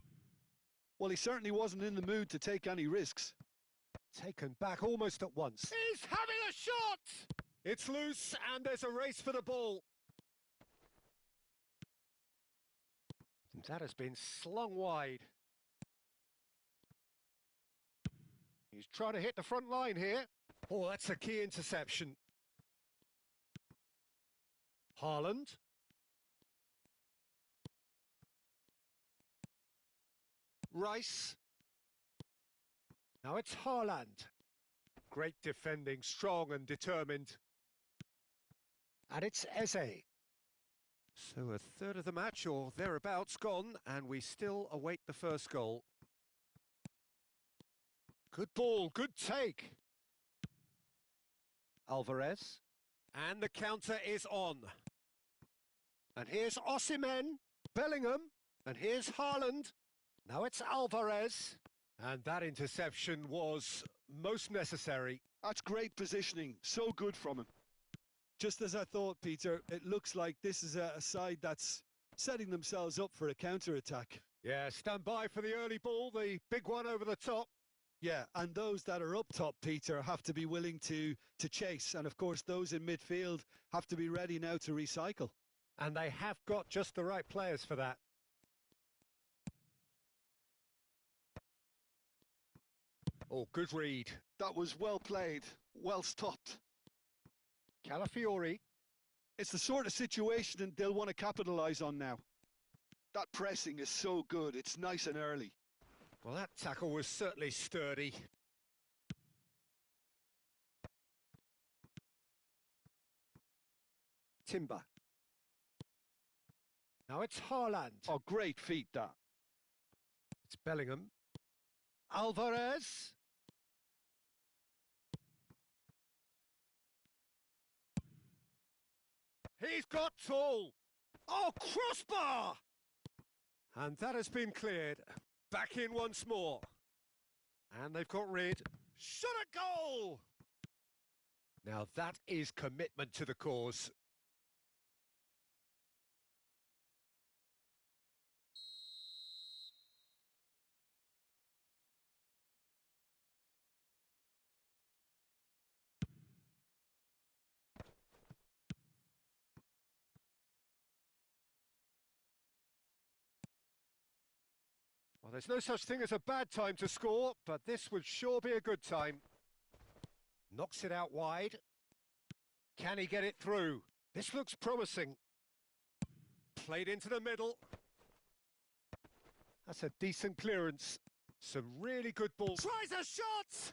Well, he certainly wasn't in the mood to take any risks. Taken back almost at once. He's having a shot! It's loose, and there's a race for the ball. That has been slung wide. He's trying to hit the front line here. Oh, that's a key interception. Haaland. Rice. Now it's Haaland. Great defending, strong and determined. And it's Eze. So a third of the match or thereabouts gone, and we still await the first goal. Good ball, good take. Alvarez. And the counter is on. And here's Osimhen, Bellingham, and here's Haaland. Now it's Alvarez. And that interception was most necessary. That's great positioning, so good from him. Just as I thought, Peter, it looks like this is a side that's setting themselves up for a counter-attack. Yeah, stand by for the early ball, the big one over the top. Yeah, and those that are up top, Peter, have to be willing to chase. And, of course, those in midfield have to be ready now to recycle. And they have got just the right players for that. Oh, good read. That was well played, well stopped. Calafiori. It's the sort of situation they'll want to capitalise on now. That pressing is so good, it's nice and early. Well, that tackle was certainly sturdy. timber. Now it's Haaland. Oh, great feat, that. It's Bellingham. Alvarez. He's got tall. Oh, crossbar! And that has been cleared. Back in once more. And they've got rid. Shot a goal! Now that is commitment to the cause. Well, there's no such thing as a bad time to score, but this would sure be a good time. Knocks it out wide. Can he get it through? This looks promising. Played into the middle. That's a decent clearance. Some really good balls. Tries a shot!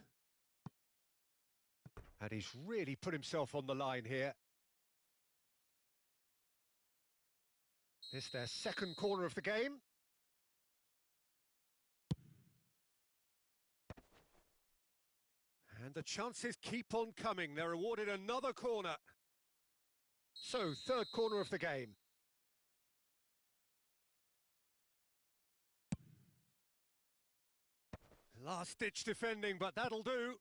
And he's really put himself on the line here. It's their second corner of the game. And the chances keep on coming. They're awarded another corner. So, third corner of the game. Last-ditch defending, but that'll do.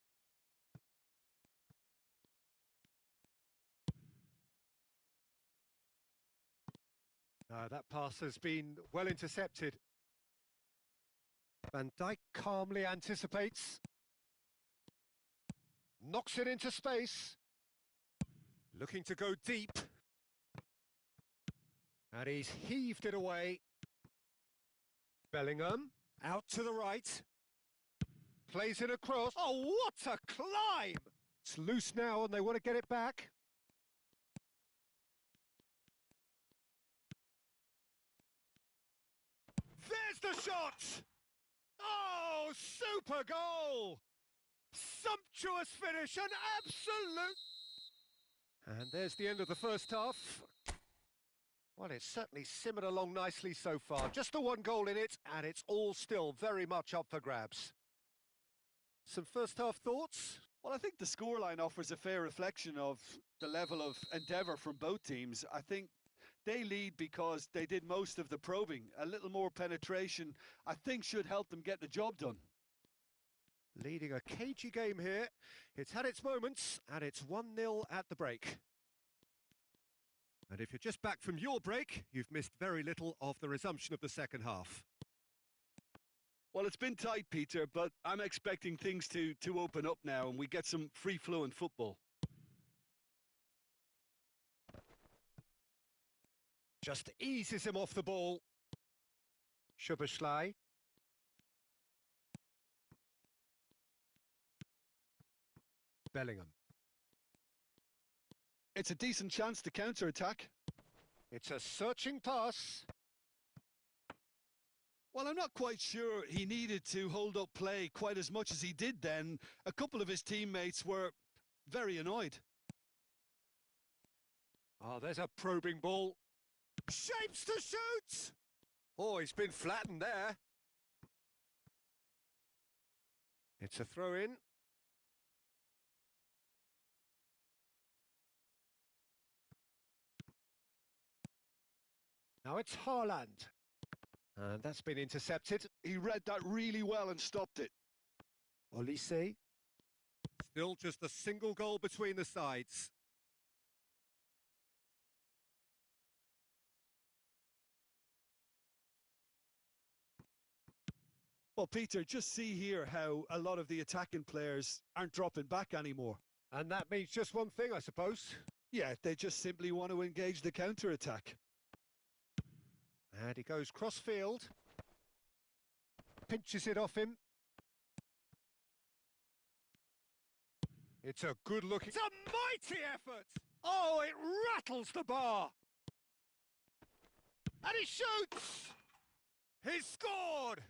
That pass has been well intercepted. Van Dijk calmly anticipates. Knocks it into space. Looking to go deep. And he's heaved it away. Bellingham, out to the right. Plays it across. Oh, what a climb! It's loose now and they want to get it back. There's the shot! Oh, super goal! Sumptuous finish, an absolute... And there's the end of the first half. Well, it's certainly simmered along nicely so far. Just the one goal in it, and it's all still very much up for grabs. Some first half thoughts? Well, I think the scoreline offers a fair reflection of the level of endeavour from both teams. I think they lead because they did most of the probing. A little more penetration, I think, should help them get the job done. Leading a cagey game here. It's had its moments, and it's 1-0 at the break. And if you're just back from your break, you've missed very little of the resumption of the second half. Well, it's been tight, Peter, but I'm expecting things to open up now and we get some free-flowing football. Just eases him off the ball. Szoboszlai. Bellingham. It's a decent chance to counter-attack. It's a searching pass. Well, I'm not quite sure he needed to hold up play quite as much as he did then. A couple of his teammates were very annoyed. Oh, there's a probing ball. Shapes to shoot! Oh, he's been flattened there. It's a throw-in. Now it's Haaland. And that's been intercepted. He read that really well and stopped it. Olise. Still just a single goal between the sides. Well, Peter, just see here how a lot of the attacking players aren't dropping back anymore. And that means just one thing, I suppose. Yeah, they just simply want to engage the counter-attack. And he goes cross-field. Pinches it off him. It's a good look. It's a mighty effort! Oh, it rattles the bar! And he shoots! He's scored!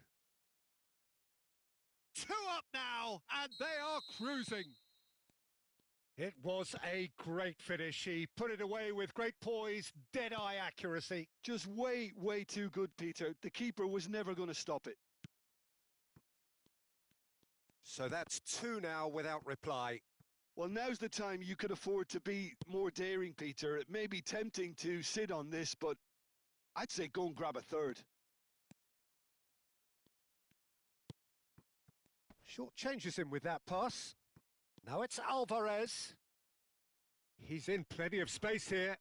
2 up now, and they are cruising. It was a great finish. He put it away with great poise, dead-eye accuracy. Just way, way too good, Peter. The keeper was never going to stop it. So that's two now without reply. Well, now's the time you could afford to be more daring, Peter. It may be tempting to sit on this, but I'd say go and grab a third. Short changes him with that pass. Now it's Alvarez. He's in plenty of space here.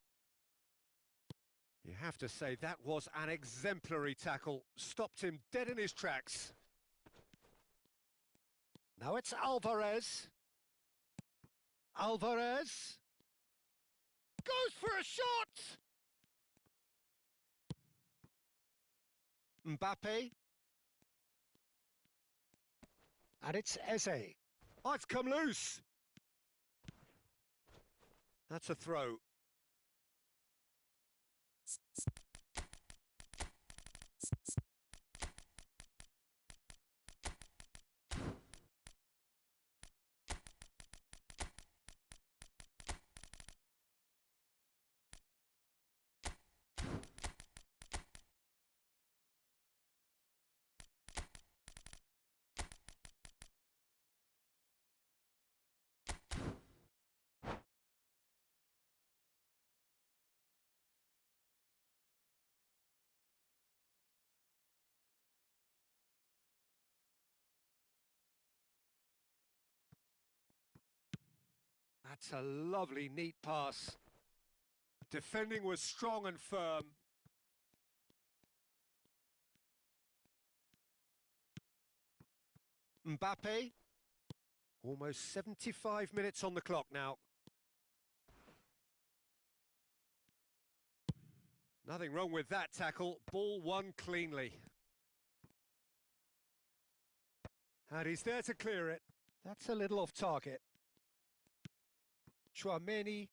You have to say that was an exemplary tackle. Stopped him dead in his tracks. Now it's Alvarez. Alvarez goes for a shot! Mbappe. And it's Eze. Oh, it's come loose. That's a throw. That's a lovely, neat pass. Defending was strong and firm. Mbappe. Almost 75 minutes on the clock now. Nothing wrong with that tackle. Ball won cleanly. And he's there to clear it. That's a little off target. Chouameni.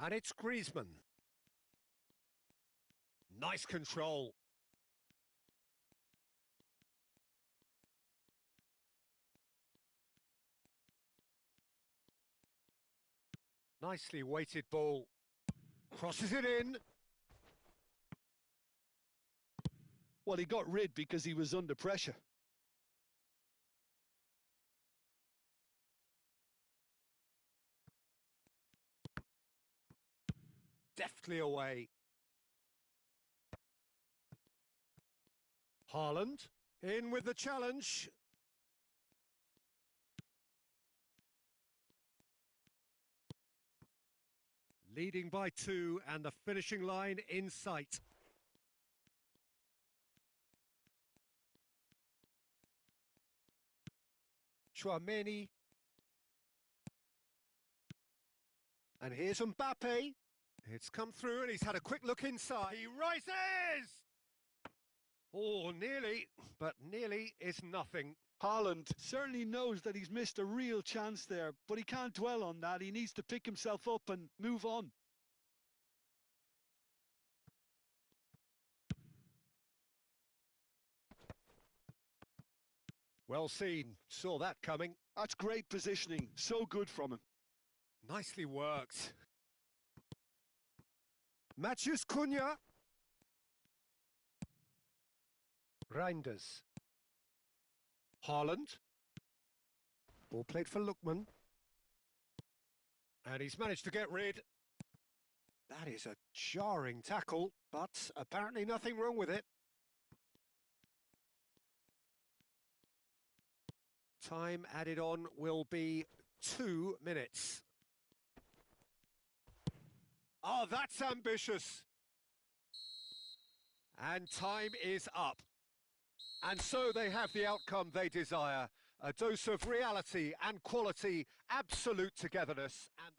And it's Griezmann. Nice control. Nicely weighted ball. Crosses it in. Well, he got rid because he was under pressure. Deftly away. Haaland in with the challenge. Leading by 2 and the finishing line in sight. Chouameni. And here's Mbappe. It's come through and he's had a quick look inside. He rises! Oh, nearly, but nearly is nothing. Haaland certainly knows that he's missed a real chance there, but he can't dwell on that. He needs to pick himself up and move on. Well seen, saw that coming. That's great positioning, so good from him. Nicely worked. Matheus Cunha. Reinders. Haaland. Ball played for Lookman. And he's managed to get rid. That is a jarring tackle, but apparently nothing wrong with it. Time added on will be 2 minutes. Oh, that's ambitious. And time is up. And so they have the outcome they desire. A dose of reality and quality, absolute togetherness. And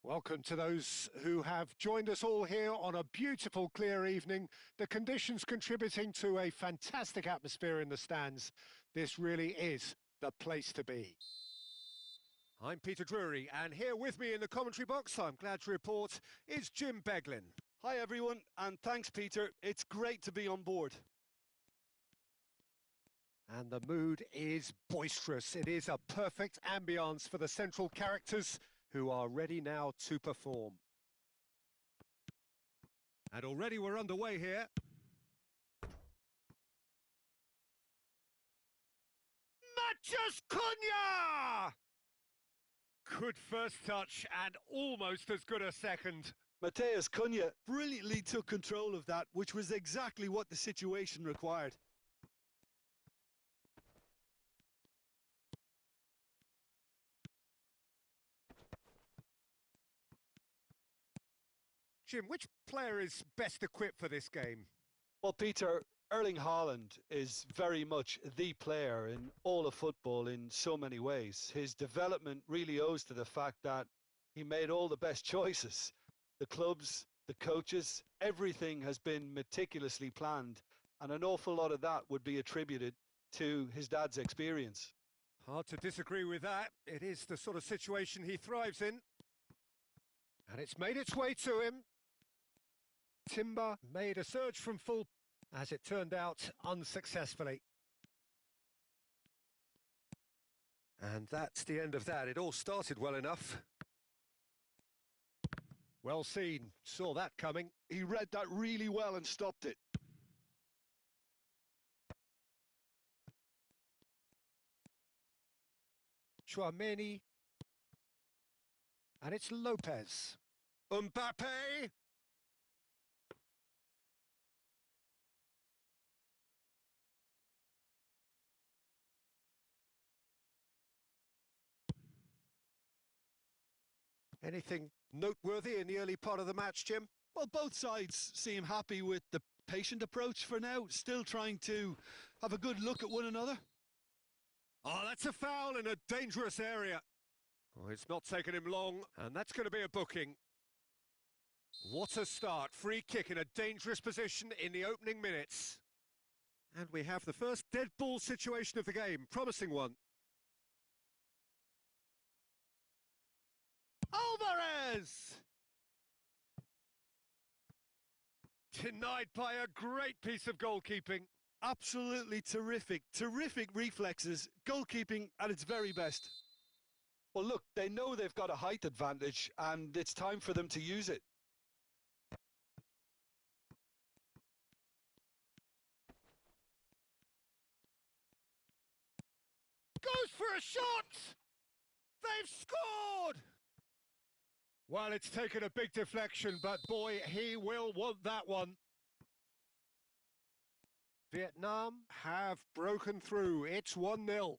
Welcome to those who have joined us all here on a beautiful, clear evening. The conditions contributing to a fantastic atmosphere in the stands. This really is the place to be. I'm Peter Drury, and here with me in the commentary box, I'm glad to report, is Jim Beglin. Hi everyone, and thanks Peter. It's great to be on board. And the mood is boisterous. It is a perfect ambience for the central characters who are ready now to perform. And already we're underway here. Matches Cunha! Good first touch and almost as good a second. Mateus Cunha brilliantly took control of that, which was exactly what the situation required. Jim, which player is best equipped for this game? Well, Peter, Erling Haaland is very much the player in all of football in so many ways. His development really owes to the fact that he made all the best choices. The clubs, the coaches, everything has been meticulously planned, and an awful lot of that would be attributed to his dad's experience. Hard to disagree with that. It is the sort of situation he thrives in. And it's made its way to him. Timber made a surge from full, as it turned out, unsuccessfully. And that's the end of that. It all started well enough. Well seen. Saw that coming. He read that really well and stopped it. Chouameni. And it's Lopez. Mbappe. Anything noteworthy in the early part of the match, Jim? Well, both sides seem happy with the patient approach for now, still trying to have a good look at one another. Oh, that's a foul in a dangerous area. Oh, it's not taken him long, and that's going to be a booking. What a start. Free kick in a dangerous position in the opening minutes. And we have the first dead ball situation of the game. Promising one. Alvarez! Denied by a great piece of goalkeeping. Absolutely terrific. Terrific reflexes. Goalkeeping at its very best. Well, look, they know they've got a height advantage, and it's time for them to use it. Goes for a shot! They've scored! Well, it's taken a big deflection, but boy, he will want that one. Vietnam have broken through. It's 1-0.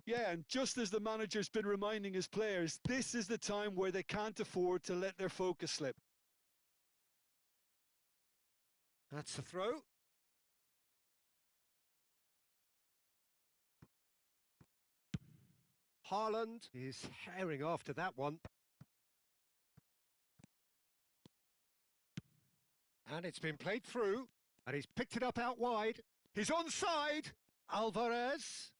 Yeah, and just as the manager's been reminding his players, this is the time where they can't afford to let their focus slip. That's the throw. Haaland is herring after that one. And it's been played through, and he's picked it up out wide. He's onside. Alvarez.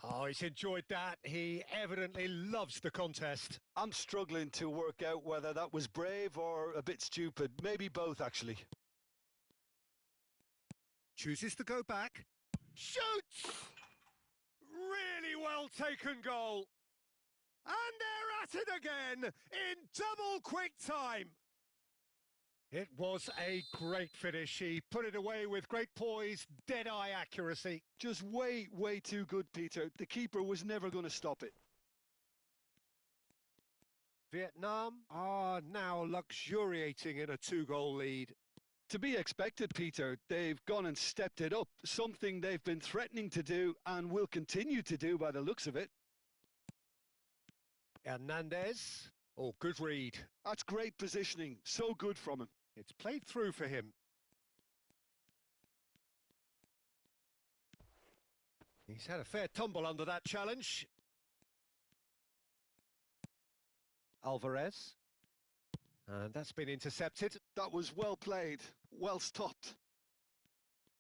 Oh, he's enjoyed that. He evidently loves the contest. I'm struggling to work out whether that was brave or a bit stupid. Maybe both, actually. Chooses to go back. Shoots! Really well taken goal. And they're at it again in double quick time. It was a great finish. He put it away with great poise, dead-eye accuracy. Just way, way too good, Peter. The keeper was never going to stop it. Vietnam are now luxuriating in a two-goal lead. To be expected, Peter. They've gone and stepped it up, something they've been threatening to do and will continue to do by the looks of it. Hernandez. Oh, good read. That's great positioning. So good from him. It's played through for him. He's had a fair tumble under that challenge. Alvarez. And that's been intercepted. That was well played, well stopped.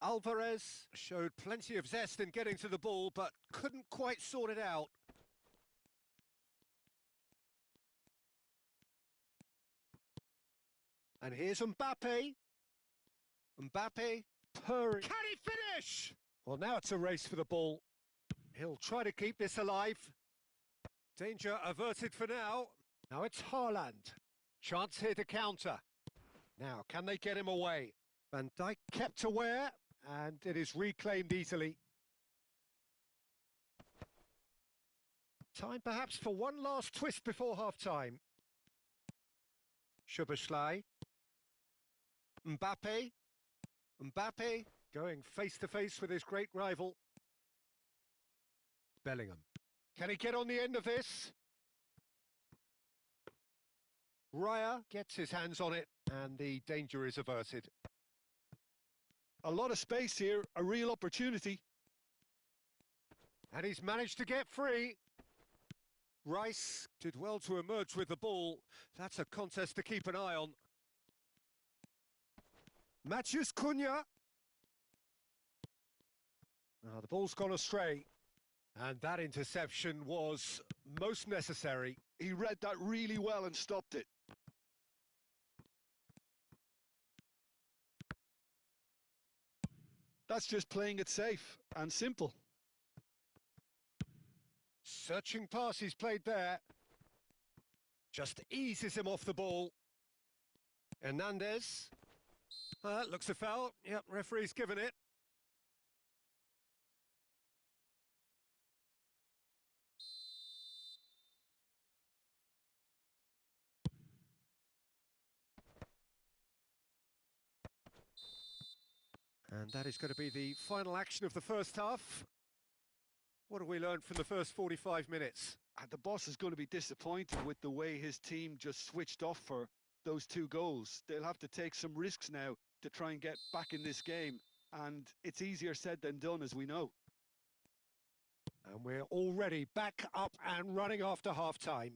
Alvarez showed plenty of zest in getting to the ball, but couldn't quite sort it out. And here's Mbappe. Mbappe purring. Can he finish? Well, now it's a race for the ball. He'll try to keep this alive. Danger averted for now. Now it's Haaland. Chance here to counter. Now, can they get him away? Van Dijk kept aware, and it is reclaimed easily. Time perhaps for one last twist before half-time. Szoboszlai. Mbappe. Mbappe going face-to-face with his great rival. Bellingham. Can he get on the end of this? Raya gets his hands on it, and the danger is averted. A lot of space here, a real opportunity. And he's managed to get free. Rice did well to emerge with the ball. That's a contest to keep an eye on. Matheus Cunha. The ball's gone astray. And that interception was most necessary. He read that really well and stopped it. That's just playing it safe and simple. Searching pass he's played there. Just eases him off the ball. Hernandez. Looks a foul. Yep, referee's given it. And that is going to be the final action of the first half. What have we learned from the first 45 minutes? The boss is going to be disappointed with the way his team just switched off for those two goals. They'll have to take some risks now to try and get back in this game. And it's easier said than done, as we know. And we're already back up and running after half-time.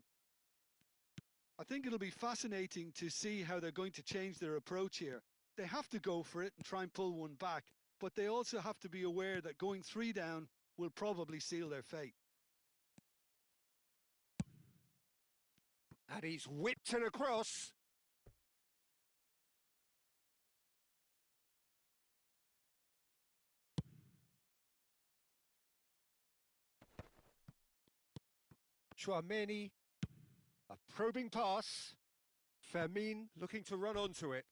I think it'll be fascinating to see how they're going to change their approach here. They have to go for it and try and pull one back, but they also have to be aware that going 3 down will probably seal their fate. And he's whipped it across. Tchouaméni, a probing pass. Fermin looking to run onto it.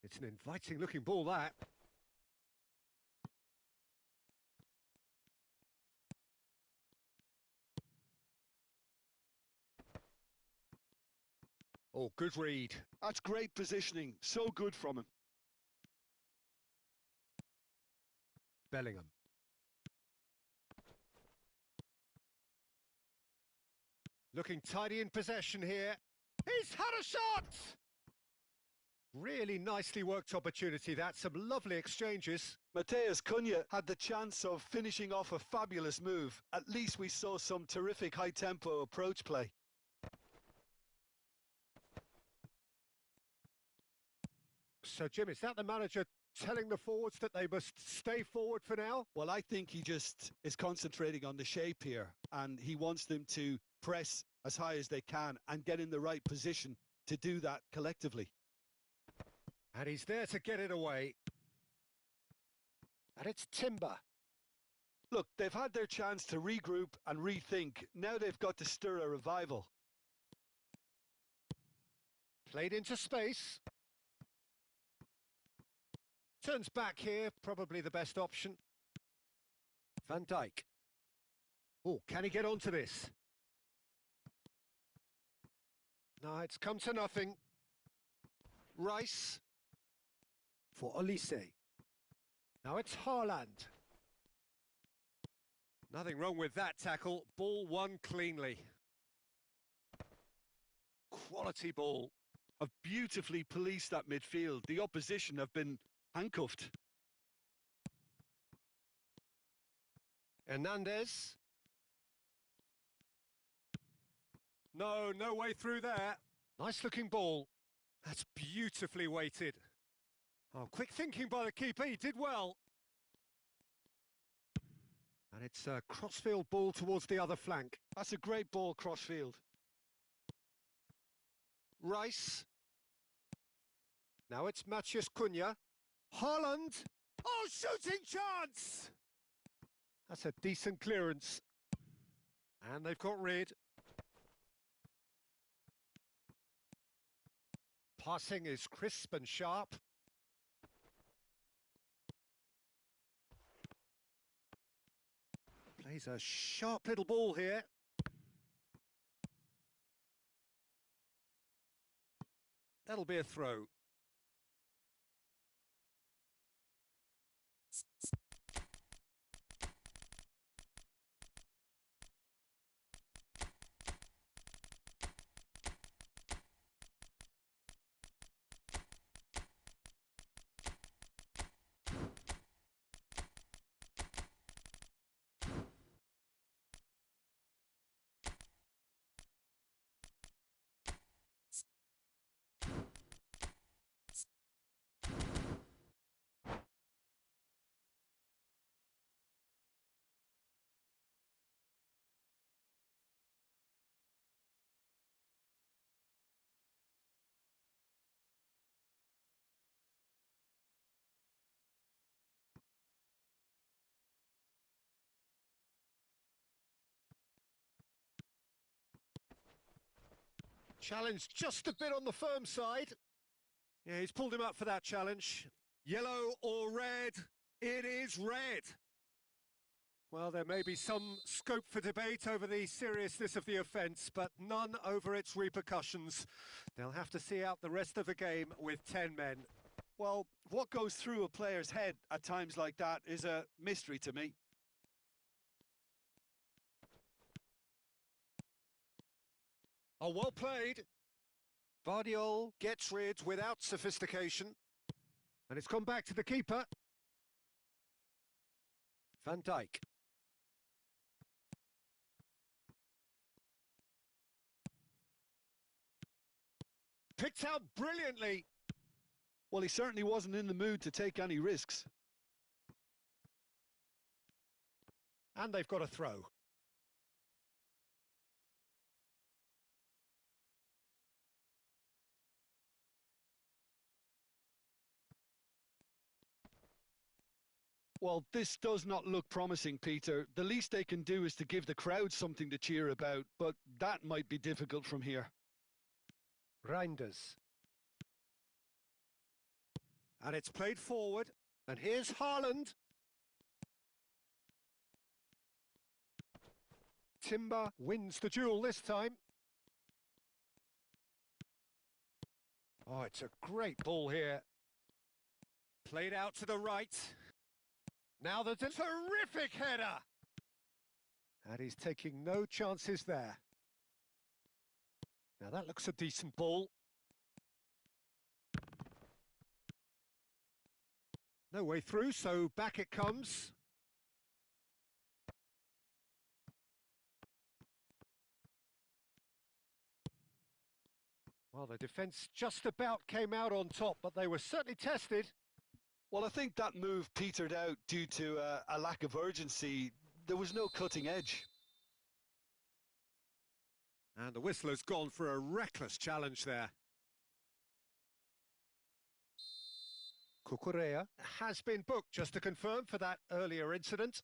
It's an inviting looking ball, that. Oh, good read. That's great positioning. So good from him. Bellingham. Looking tidy in possession here. He's had a shot! Really nicely worked opportunity, that. Some lovely exchanges. Matheus Cunha had the chance of finishing off a fabulous move. At least we saw some terrific high-tempo approach play. So, Jim, is that the manager telling the forwards that they must stay forward for now? Well, I think he just is concentrating on the shape here, and he wants them to press as high as they can and get in the right position to do that collectively. And he's there to get it away. And it's Timber. Look, they've had their chance to regroup and rethink. Now they've got to stir a revival. Played into space. Turns back here, probably the best option. Van Dijk. Oh, can he get onto this? No, it's come to nothing. Rice for Olise. Now it's Haaland. Nothing wrong with that tackle. Ball won cleanly. Quality ball. Have beautifully policed that midfield. The opposition have been handcuffed. Hernandez. No way through there. Nice looking ball. That's beautifully weighted. Oh, quick thinking by the keeper. He did well. And it's a crossfield ball towards the other flank. That's a great ball crossfield. Rice. Now it's Matheus Cunha. Haaland. Oh, shooting chance! That's a decent clearance. And they've got rid. Passing is crisp and sharp. Plays a sharp little ball here. That'll be a throw. Challenge just a bit on the firm side. Yeah, he's pulled him up for that challenge. Yellow or red? It is red. Well, there may be some scope for debate over the seriousness of the offence, but none over its repercussions. They'll have to see out the rest of the game with 10 men. Well, what goes through a player's head at times like that is a mystery to me. Oh, well played. Vardiol gets rid without sophistication. And it's gone back to the keeper. Van Dijk. Picked out brilliantly. Well, he certainly wasn't in the mood to take any risks. And they've got a throw. Well, this does not look promising, Peter. The least they can do is to give the crowd something to cheer about, but that might be difficult from here. Reinders. And it's played forward. And here's Haaland. Timber wins the duel this time. Oh, it's a great ball here. Played out to the right. Now there's a terrific header. And he's taking no chances there. Now that looks a decent ball. No way through, so back it comes. Well, the defence just about came out on top, but they were certainly tested. Well, I think that move petered out due to a lack of urgency. There was no cutting edge. And the whistler's gone for a reckless challenge there. Cucurella has been booked, just to confirm, for that earlier incident.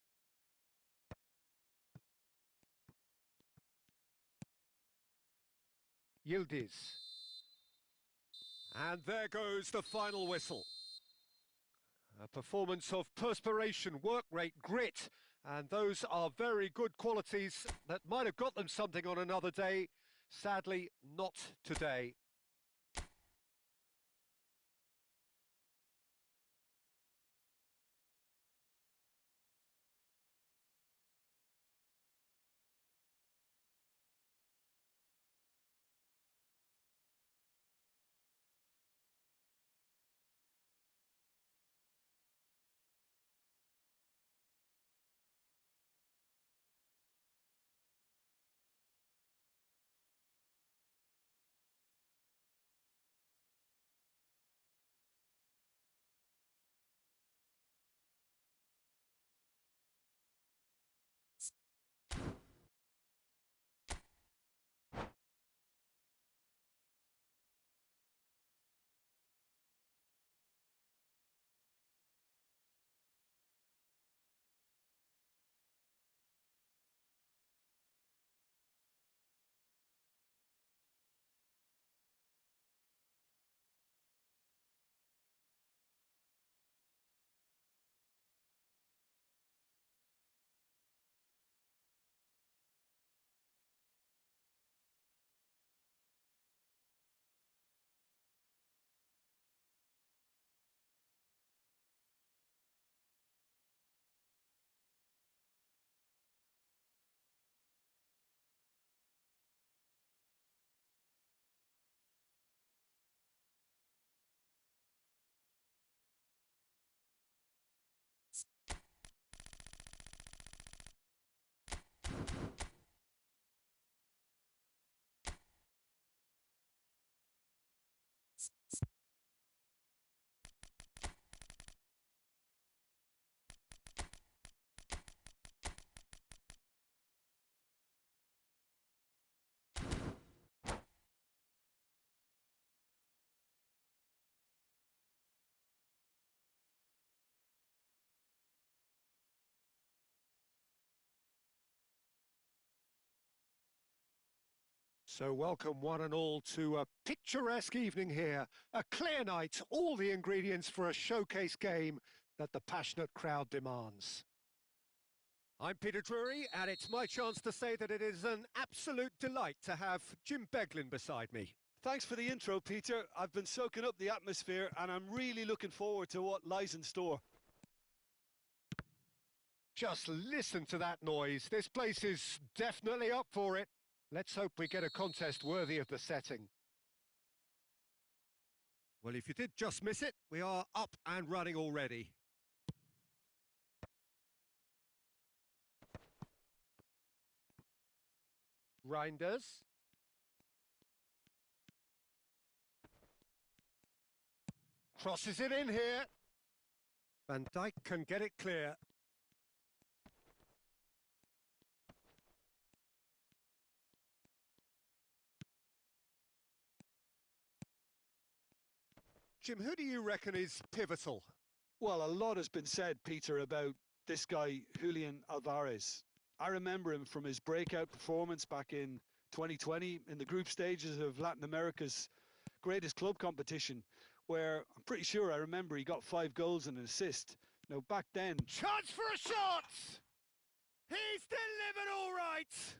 Yildiz. And there goes the final whistle. A performance of perspiration, work rate, grit, and those are very good qualities that might have got them something on another day. Sadly, not today. So welcome one and all to a picturesque evening here, a clear night, all the ingredients for a showcase game that the passionate crowd demands. I'm Peter Drury, and it's my chance to say that it is an absolute delight to have Jim Beglin beside me. Thanks for the intro, Peter. I've been soaking up the atmosphere and I'm really looking forward to what lies in store. Just listen to that noise. This place is definitely up for it. Let's hope we get a contest worthy of the setting. Well, if you did just miss it, we are up and running already. Reinders. Crosses it in here. Van Dijk can get it clear. Jim, who do you reckon is pivotal? Well, a lot has been said, Peter, about this guy, Julian Alvarez. I remember him from his breakout performance back in 2020 in the group stages of Latin America's greatest club competition, where I'm pretty sure I remember he got 5 goals and an assist. Now, back then... Chance for a shot! He's delivered all right!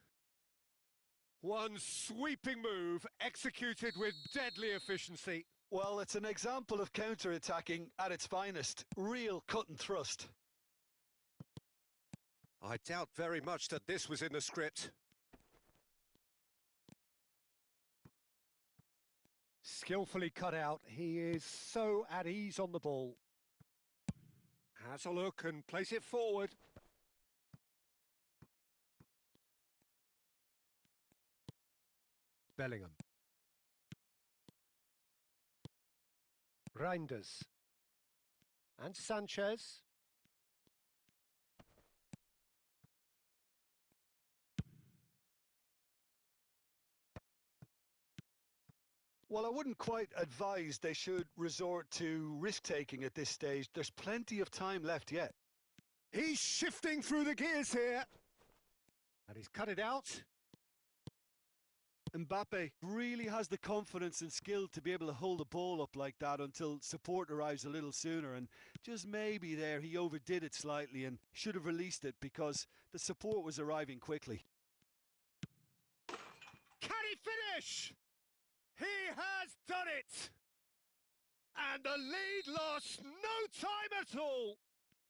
One sweeping move, executed with deadly efficiency. Well, it's an example of counter-attacking at its finest. Real cut and thrust. I doubt very much that this was in the script. Skillfully cut out. He is so at ease on the ball. Has a look and place it forward. Bellingham. Reinders. And Sanchez. Well, I wouldn't quite advise they should resort to risk-taking at this stage. There's plenty of time left yet. He's shifting through the gears here. And he's cut it out. Mbappe really has the confidence and skill to be able to hold the ball up like that until support arrives a little sooner, and just maybe there he overdid it slightly and should have released it because the support was arriving quickly. Can he finish? He has done it! And the lead lost no time at all.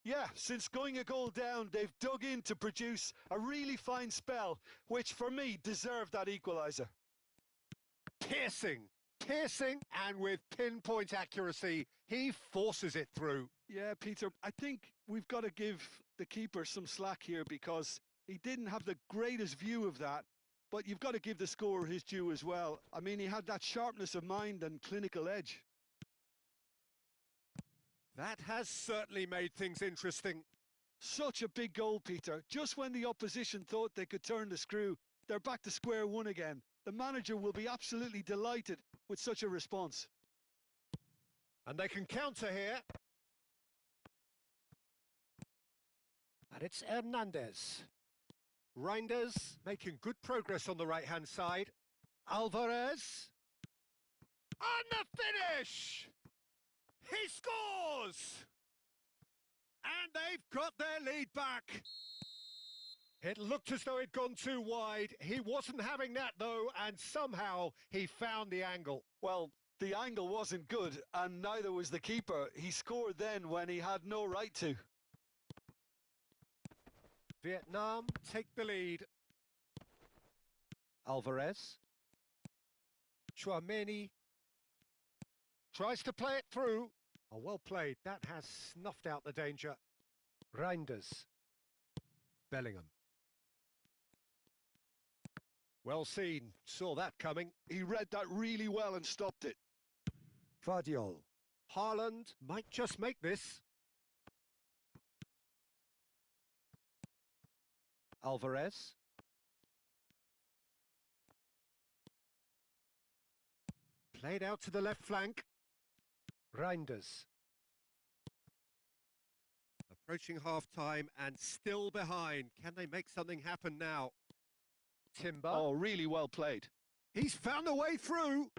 Yeah, since going a goal down, they've dug in to produce a really fine spell, which for me deserved that equaliser. Piercing, and with pinpoint accuracy, he forces it through. Yeah, Peter, I think we've got to give the keeper some slack here because he didn't have the greatest view of that, but you've got to give the scorer his due as well. I mean, he had that sharpness of mind and clinical edge. That has certainly made things interesting. Such a big goal, Peter. Just when the opposition thought they could turn the screw, they're back to square one again. The manager will be absolutely delighted with such a response. And they can counter here. And it's Hernandez. Reinders making good progress on the right-hand side. Alvarez. And the finish! He scores! And they've got their lead back. It looked as though it'd gone too wide. He wasn't having that, though, and somehow he found the angle. Well, the angle wasn't good, and neither was the keeper. He scored then when he had no right to. Vietnam take the lead. Alvarez. Chouameni tries to play it through. Oh, well played. That has snuffed out the danger. Reinders. Bellingham. Well seen. Saw that coming. He read that really well and stopped it. Vardiol. Haaland might just make this. Alvarez. Played out to the left flank. Reinders. Approaching half-time and still behind. Can they make something happen now? Timber. Oh, really well played. He's found a way through.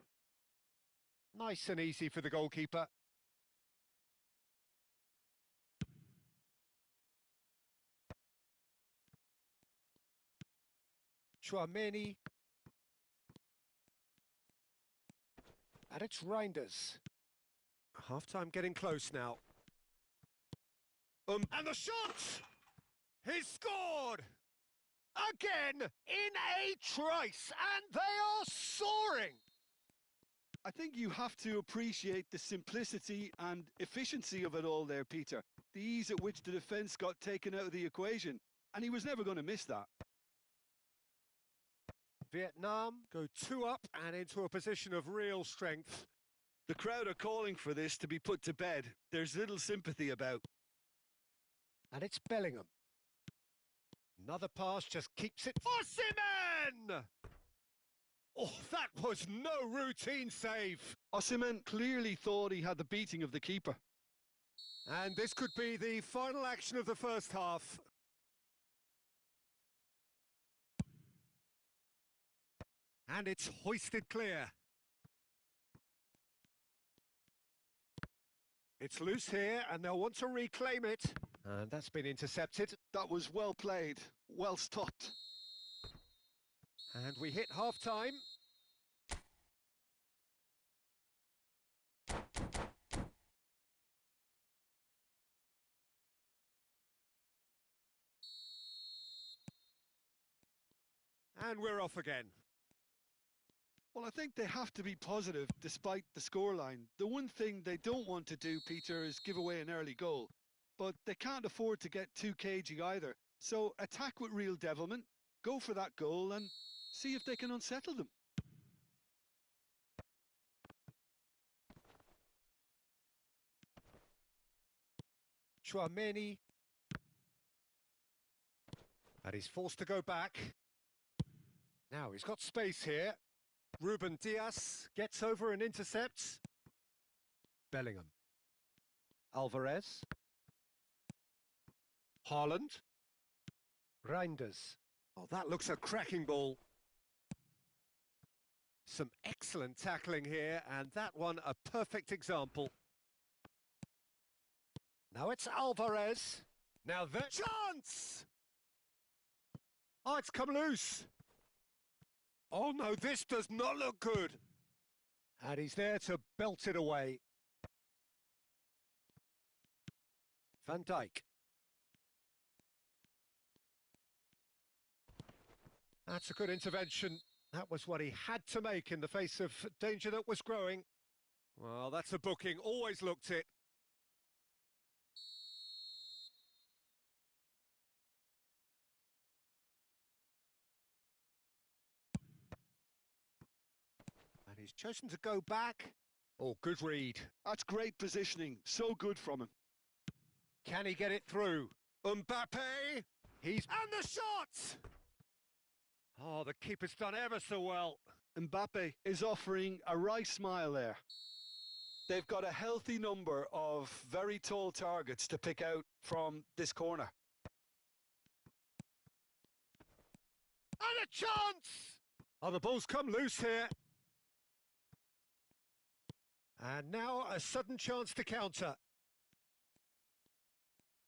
Nice and easy for the goalkeeper. Chouameni. And it's Reinders. Half-time getting close now. And the shot! He's scored! Again, in a trice, and they are soaring! I think you have to appreciate the simplicity and efficiency of it all there, Peter. The ease at which the defence got taken out of the equation, and he was never going to miss that. Vietnam go 2 up and into a position of real strength. The crowd are calling for this to be put to bed. There's little sympathy about. And it's Bellingham. Another pass just keeps it. Osimhen! Oh, that was no routine save. Osimhen clearly thought he had the beating of the keeper. And this could be the final action of the first half. And it's hoisted clear. It's loose here, and they'll want to reclaim it. And that's been intercepted. That was well played, well stopped. And we hit half-time. And we're off again. Well, I think they have to be positive despite the scoreline. The one thing they don't want to do, Peter, is give away an early goal. But they can't afford to get too cagey either. So attack with real devilment, go for that goal and see if they can unsettle them. Chouameni. And he's forced to go back. Now he's got space here. Ruben Diaz gets over and intercepts. Bellingham. Alvarez. Haaland. Reinders. Oh, that looks a cracking ball. Some excellent tackling here, and that one a perfect example. Now it's Alvarez. Now the chance! Oh, it's come loose. Oh no, this does not look good. And he's there to belt it away. Van Dijk. That's a good intervention. That was what he had to make in the face of danger that was growing. Well, that's a booking. Always looked it. And he's chosen to go back. Oh, good read. That's great positioning. So good from him. Can he get it through? Mbappe! And the shot! Oh, the keeper's done ever so well. Mbappe is offering a wry smile there. They've got a healthy number of very tall targets to pick out from this corner. And a chance! Oh, the ball's come loose here. And now a sudden chance to counter.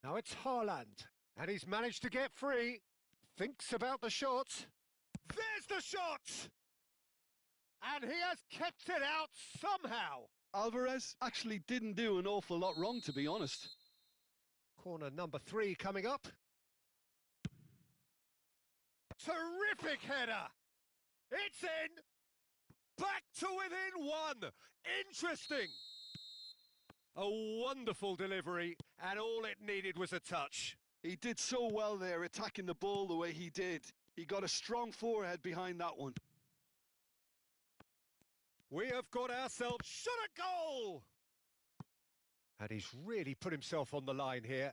Now it's Haaland. And he's managed to get free. Thinks about the shot. There's the shot! And he has kept it out somehow. Alvarez actually didn't do an awful lot wrong, to be honest. Corner number 3 coming up. Terrific header! It's in! Back to within 1! Interesting! A wonderful delivery, and all it needed was a touch. He did so well there, attacking the ball the way he did. He got a strong forehead behind that one. We have got ourselves shot a goal! And he's really put himself on the line here.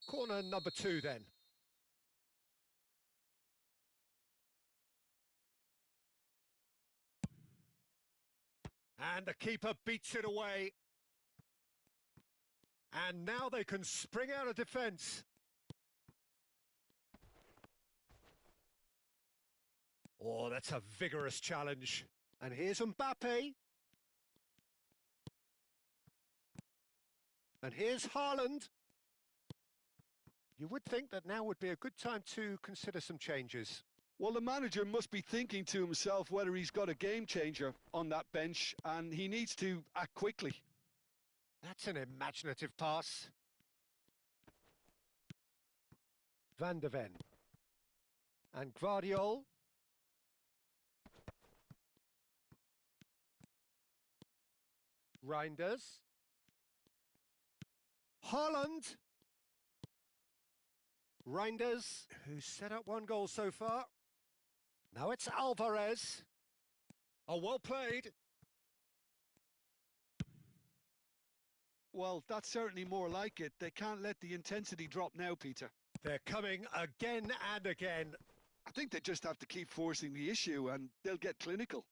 Corner number 2 then. And the keeper beats it away. And now they can spring out of defence. Oh, that's a vigorous challenge. And here's Mbappe. And here's Haaland. You would think that now would be a good time to consider some changes. Well, the manager must be thinking to himself whether he's got a game changer on that bench, and he needs to act quickly. That's an imaginative pass. Van de Ven. And Guardiol. Reinders. Haaland. Reinders, who's set up 1 goal so far. Now it's Alvarez. Oh, well played. Well, that's certainly more like it. They can't let the intensity drop now, Peter. They're coming again and again. I think they just have to keep forcing the issue and they'll get clinical.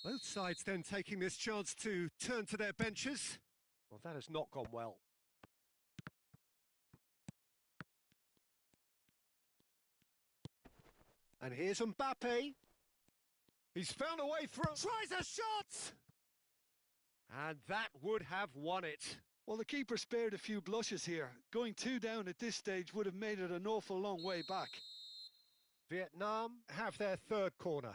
Both sides then taking this chance to turn to their benches. Well, that has not gone well. And here's Mbappe. He's found a way through. Tries a shot! And that would have won it. Well, the keeper spared a few blushes here. Going 2 down at this stage would have made it an awful long way back. Vietnam have their third corner.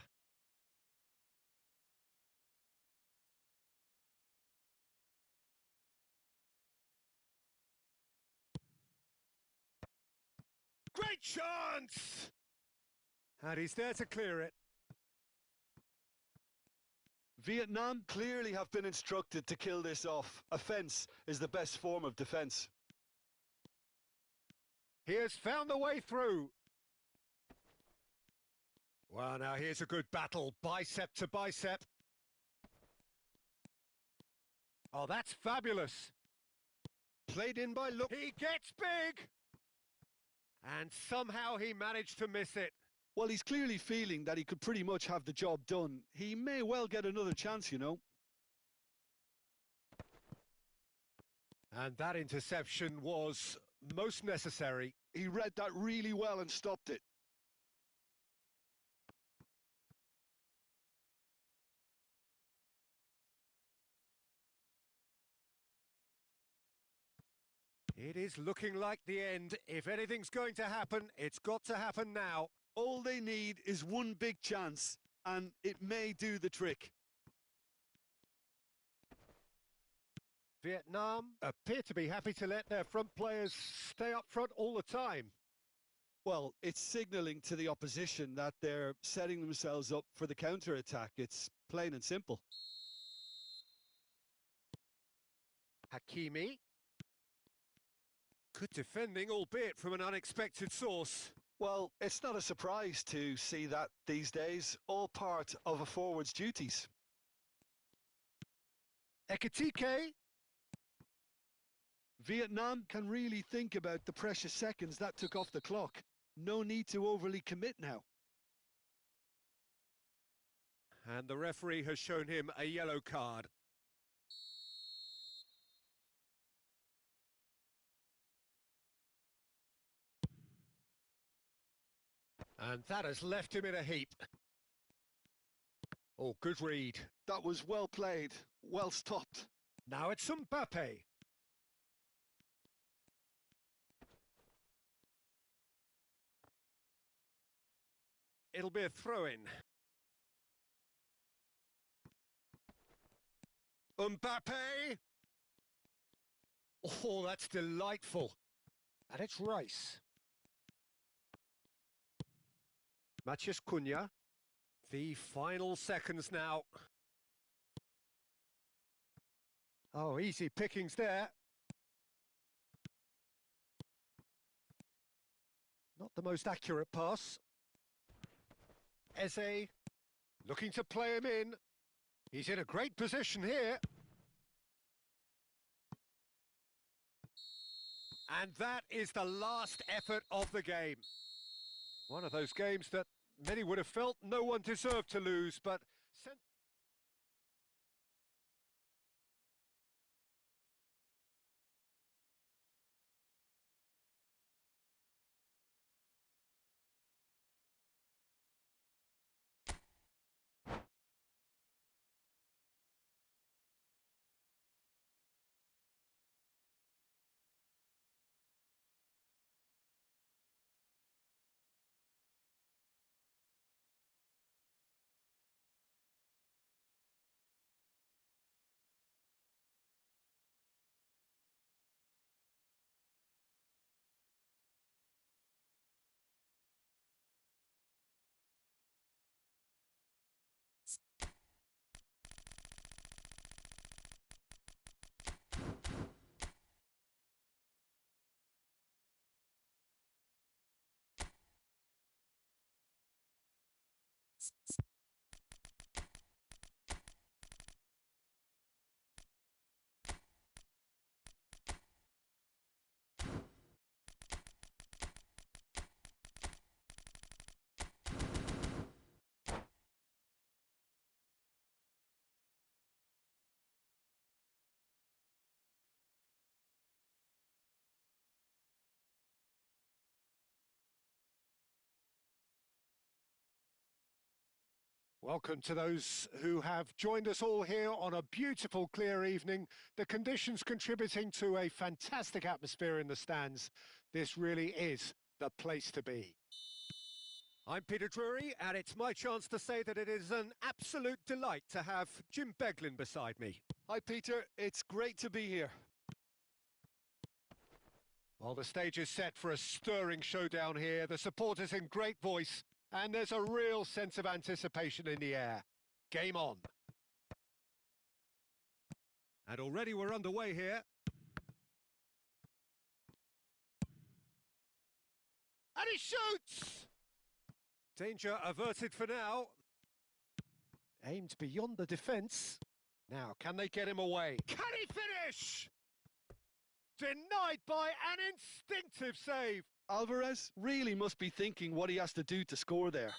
Great chance! And he's there to clear it. Vietnam clearly have been instructed to kill this off. Offence is the best form of defence. He has found the way through. Well, now here's a good battle, bicep to bicep. Oh, that's fabulous. Played in by look. He gets big! And somehow he managed to miss it. Well, he's clearly feeling that he could pretty much have the job done. He may well get another chance, you know. And that interception was most necessary. He read that really well and stopped it. It is looking like the end. If anything's going to happen, it's got to happen now. All they need is one big chance, and it may do the trick. Vietnam appear to be happy to let their front players stay up front all the time. Well, it's signalling to the opposition that they're setting themselves up for the counter-attack. It's plain and simple. Hakimi. Good defending, albeit from an unexpected source. Well, it's not a surprise to see that these days, all part of a forward's duties. Ekitike. Vietnam can really think about the precious seconds that took off the clock. No need to overly commit now. And the referee has shown him a yellow card. And that has left him in a heap. Oh, good read. That was well played, well stopped. Now it's Mbappe. It'll be a throw-in. Mbappe! Oh, that's delightful. And it's Rice. Matheus Cunha. The final seconds now. Oh, easy pickings there. Not the most accurate pass. Eze looking to play him in. He's in a great position here. And that is the last effort of the game. One of those games that many would have felt no one deserved to lose, but... Welcome to those who have joined us all here on a beautiful, clear evening. The conditions contributing to a fantastic atmosphere in the stands. This really is the place to be. I'm Peter Drury, and it's my chance to say that it is an absolute delight to have Jim Beglin beside me. Hi, Peter. It's great to be here. Well, the stage is set for a stirring showdown here. The supporters in great voice, and there's a real sense of anticipation in the air. Game on. And already we're underway here. And he shoots! Danger averted for now. Aimed beyond the defence. Now, can they get him away? Can he finish? Denied by an instinctive save. Alvarez really must be thinking what he has to do to score there.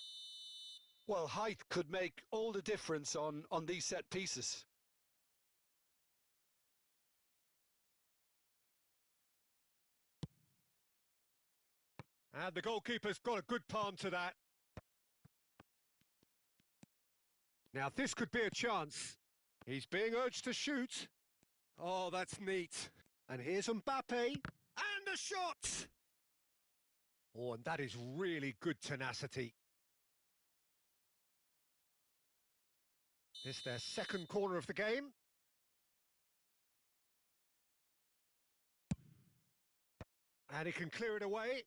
Well, height could make all the difference on these set pieces. And the goalkeeper's got a good palm to that. Now, this could be a chance. He's being urged to shoot. Oh, that's neat. And here's Mbappe. And a shot! Oh, and that is really good tenacity. This their second corner of the game. And he can clear it away.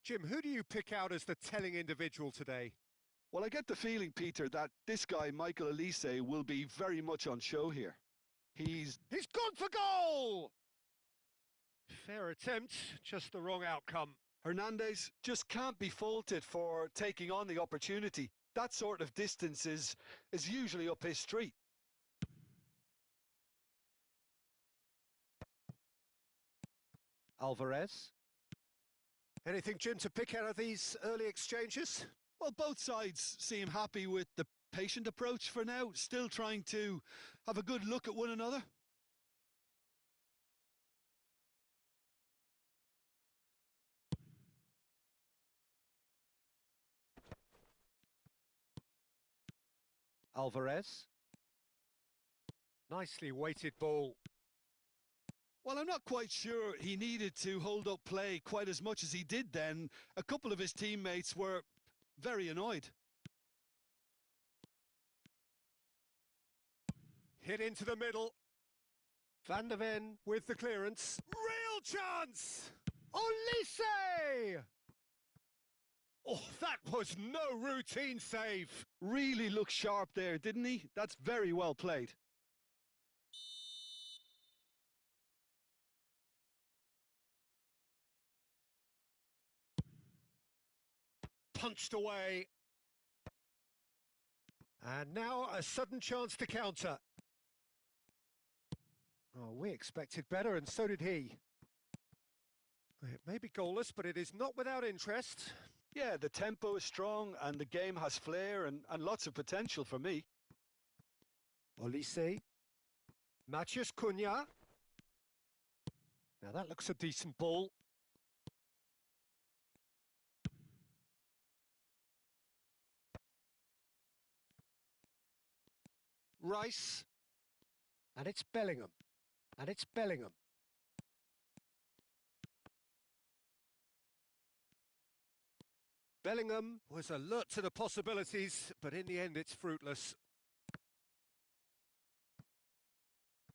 Jim, who do you pick out as the telling individual today? Well, I get the feeling, Peter, that this guy, Michael Elise, will be very much on show here. He's gone for goal! Fair attempt, just the wrong outcome. Hernandez just can't be faulted for taking on the opportunity. That sort of distance is usually up his street. Alvarez. Anything, Jim, to pick out of these early exchanges? Well, both sides seem happy with the patient approach for now, still trying to have a good look at one another. Alvarez. Nicely weighted ball. Well, I'm not quite sure he needed to hold up play quite as much as he did then. A couple of his teammates were very annoyed. Hit into the middle. Van der Ven with the clearance. Real chance! Olise! Oh, that was no routine save. Really looked sharp there, didn't he? That's very well played. Punched away. And now a sudden chance to counter. Oh, we expected better, and so did he. It may be goalless, but it is not without interest. Yeah, the tempo is strong, and the game has flair and lots of potential for me. Olise. Matheus Cunha. Now that looks a decent ball. Rice. And it's Bellingham. And it's Bellingham. Bellingham was alert to the possibilities, but in the end it's fruitless.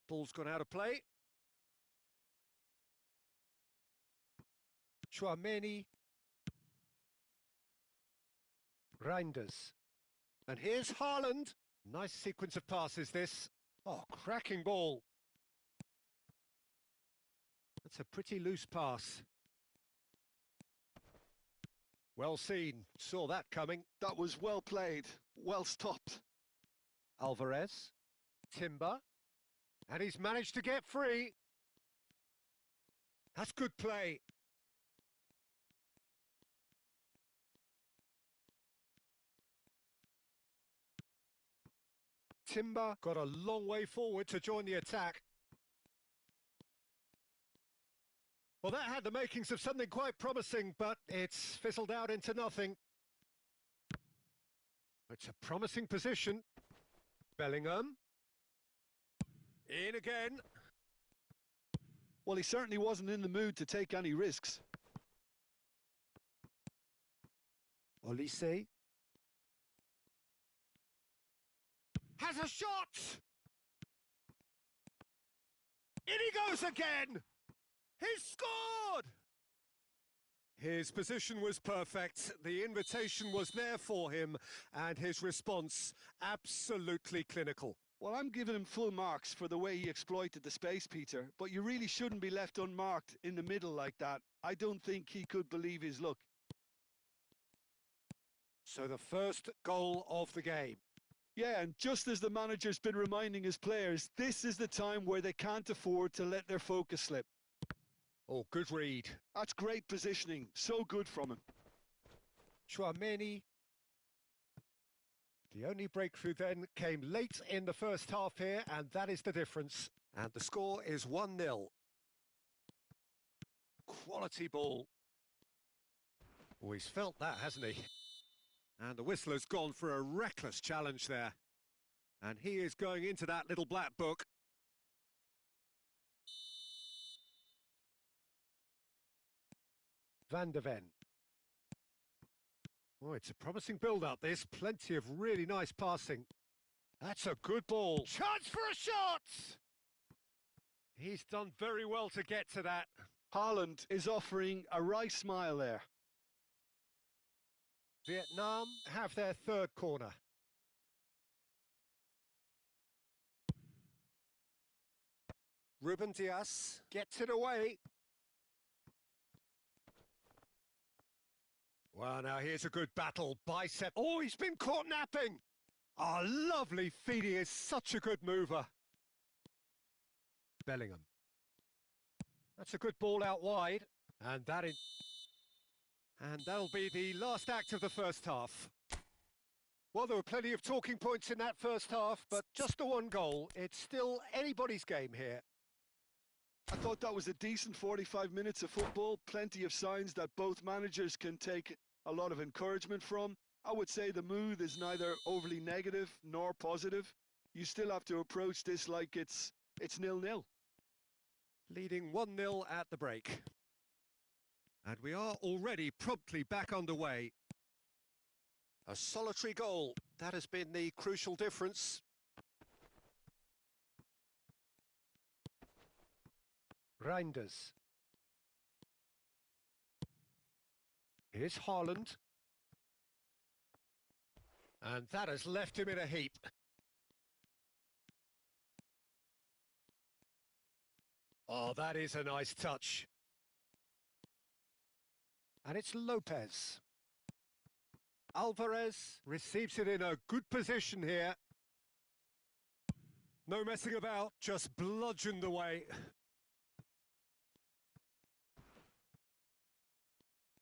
Ball's gone out of play. Chouameni. Reinders. And here's Haaland. Nice sequence of passes, this. Oh, cracking ball. That's a pretty loose pass. Well seen. Saw that coming. That was well played. Well stopped. Alvarez. Timber. And he's managed to get free. That's good play. Timber got a long way forward to join the attack. Well, that had the makings of something quite promising, but it's fizzled out into nothing. It's a promising position. Bellingham. In again. Well, he certainly wasn't in the mood to take any risks. Olise has a shot! In he goes again! He's scored! His position was perfect, the invitation was there for him, and his response absolutely clinical. Well, I'm giving him full marks for the way he exploited the space, Peter, but you really shouldn't be left unmarked in the middle like that. I don't think he could believe his luck. So the first goal of the game. Yeah, and just as the manager's been reminding his players, this is the time where they can't afford to let their focus slip. Oh, good read. That's great positioning. So good from him. Chouameni. The only breakthrough then came late in the first half here, and that is the difference. And the score is 1-0. Quality ball. Oh, he's felt that, hasn't he? And the whistler's gone for a reckless challenge there. And he is going into that little black book. Van de Ven. Oh, it's a promising build-up, this. Plenty of really nice passing. That's a good ball. Chance for a shot! He's done very well to get to that. Haaland is offering a wry smile there. Vietnam have their third corner. Ruben Dias gets it away. Well, now here's a good battle. Bicep. Oh, he's been caught napping. Oh, lovely feed. He is such a good mover. Bellingham. That's a good ball out wide. And that'll be the last act of the first half. Well, there were plenty of talking points in that first half, but just the one goal. It's still anybody's game here. I thought that was a decent 45 minutes of football. Plenty of signs that both managers can take a lot of encouragement from. I would say the mood is neither overly negative nor positive. You still have to approach this like it's 0-0. Leading 1-0 at the break. And we are already promptly back underway. A solitary goal. That has been the crucial difference. Reinders. Here's Haaland. And that has left him in a heap. Oh, that is a nice touch. And it's Lopez. Alvarez receives it in a good position here. No messing about, just bludgeoned away.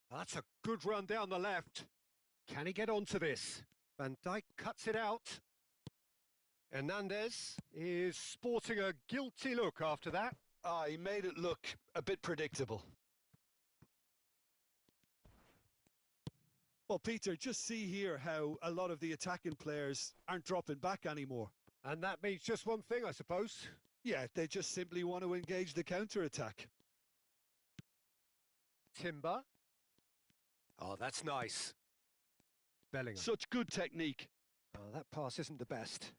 That's a good run down the left. Can he get onto this? Van Dijk cuts it out. Hernandez is sporting a guilty look after that. He made it look a bit predictable. Well, Peter, just see here how a lot of the attacking players aren't dropping back anymore. And that means just one thing, I suppose. Yeah, they just simply want to engage the counter-attack. Timber. Oh, that's nice. Bellingham. Such good technique. Oh, that pass isn't the best.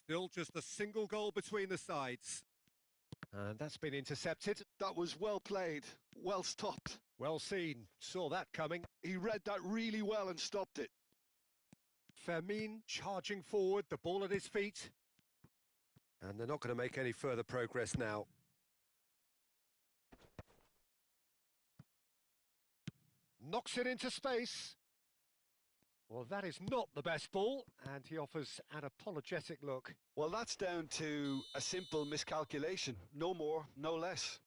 Still just a single goal between the sides. And that's been intercepted. That was well played, well stopped. Well seen. Saw that coming. He read that really well and stopped it. Fermin charging forward, the ball at his feet. And they're not going to make any further progress now. Knocks it into space. Well, that is not the best ball, and he offers an apologetic look. Well, that's down to a simple miscalculation. No more, no less.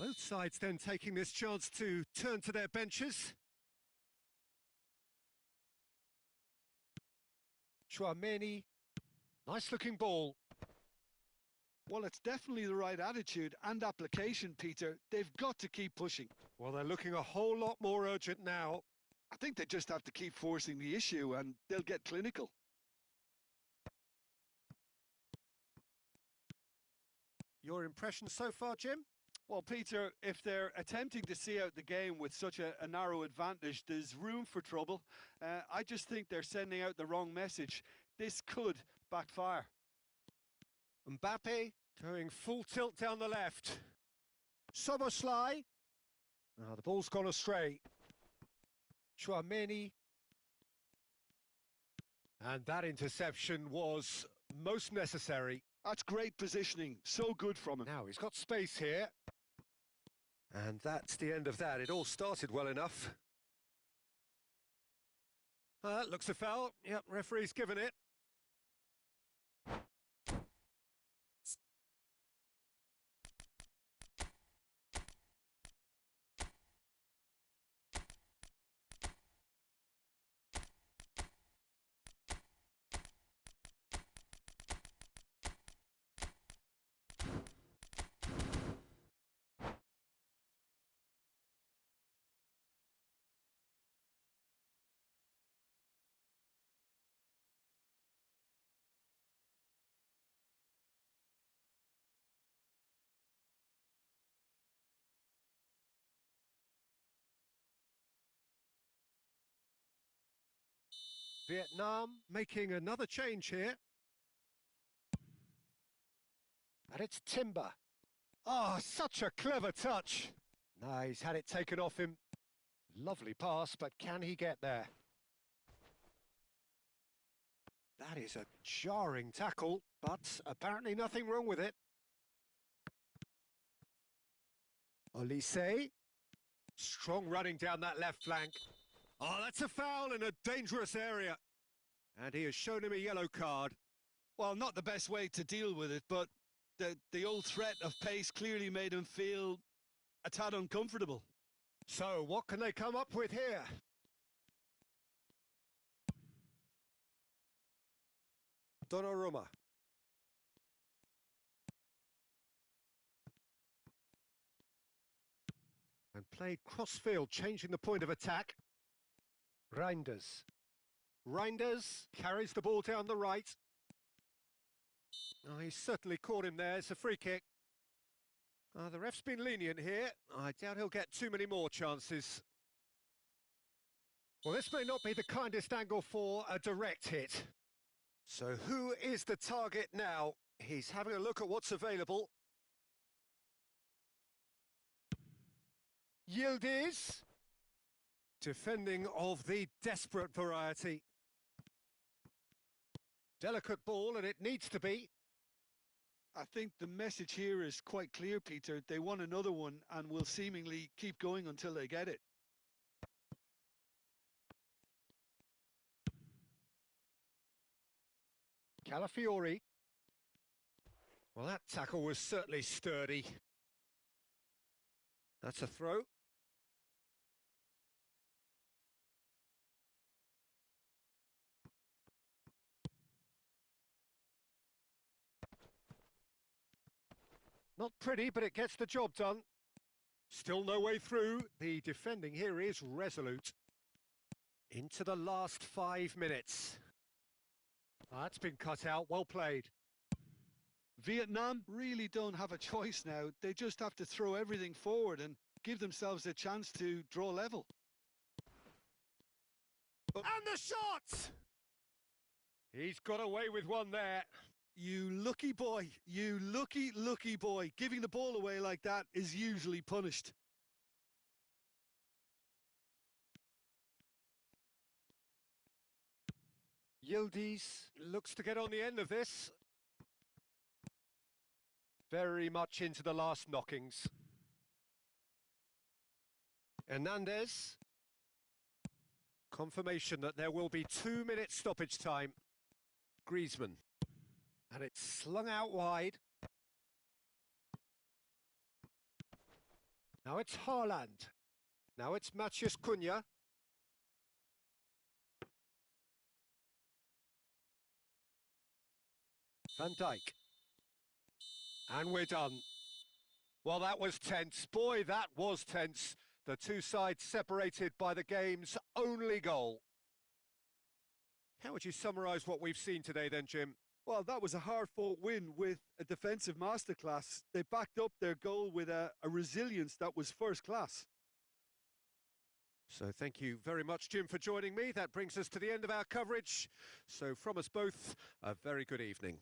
Both sides then taking this chance to turn to their benches. Chouameni, nice looking ball. Well, it's definitely the right attitude and application, Peter. They've got to keep pushing. Well, they're looking a whole lot more urgent now. I think they just have to keep forcing the issue and they'll get clinical. Your impression so far, Jim? Well, Peter, if they're attempting to see out the game with such a narrow advantage, there's room for trouble. I just think they're sending out the wrong message. This could backfire. Mbappe going full tilt down the left. Soboslai. The ball's gone astray. Chouameni. And that interception was most necessary. That's great positioning. So good from him. Now he's got space here. And that's the end of that. It all started well enough. Looks a foul. Yep, referee's given it. Vietnam making another change here. And it's Timber. Oh, such a clever touch. No, he's had it taken off him. Lovely pass, but can he get there? That is a jarring tackle, but apparently nothing wrong with it. Olise. Strong running down that left flank. Oh, that's a foul in a dangerous area. And he has shown him a yellow card. Well, not the best way to deal with it, but the old threat of pace clearly made him feel a tad uncomfortable. So, what can they come up with here? Donnarumma. And played cross-field, changing the point of attack. Reinders. Reinders carries the ball down the right. Oh, he's certainly caught him there. It's a free kick. The ref's been lenient here. I doubt he'll get too many more chances. Well, this may not be the kindest angle for a direct hit. So who is the target now? He's having a look at what's available. Yildiz. Defending of the desperate variety. Delicate ball, and it needs to be. I think the message here is quite clear, Peter. They want another one and will seemingly keep going until they get it. Calafiori. Well, that tackle was certainly sturdy. That's a throw. Not pretty, but it gets the job done. Still no way through. The defending here is resolute. Into the last 5 minutes. That's been cut out. Well played. Vietnam really don't have a choice now. They just have to throw everything forward and give themselves a chance to draw level. And the shot! He's got away with one there. You lucky boy, you lucky boy. Giving the ball away like that is usually punished. Yildiz looks to get on the end of this. Very much into the last knockings. Hernandez. Confirmation that there will be 2 minutes stoppage time. Griezmann. And it's slung out wide. Now it's Haaland. Now it's Matheus Cunha. Van Dijk. And we're done. Well, that was tense. Boy, that was tense. The two sides separated by the game's only goal. How would you summarise what we've seen today then, Jim? Well, that was a hard-fought win with a defensive masterclass. They backed up their goal with a resilience that was first class. So thank you very much, Jim, for joining me. That brings us to the end of our coverage. So from us both, a very good evening.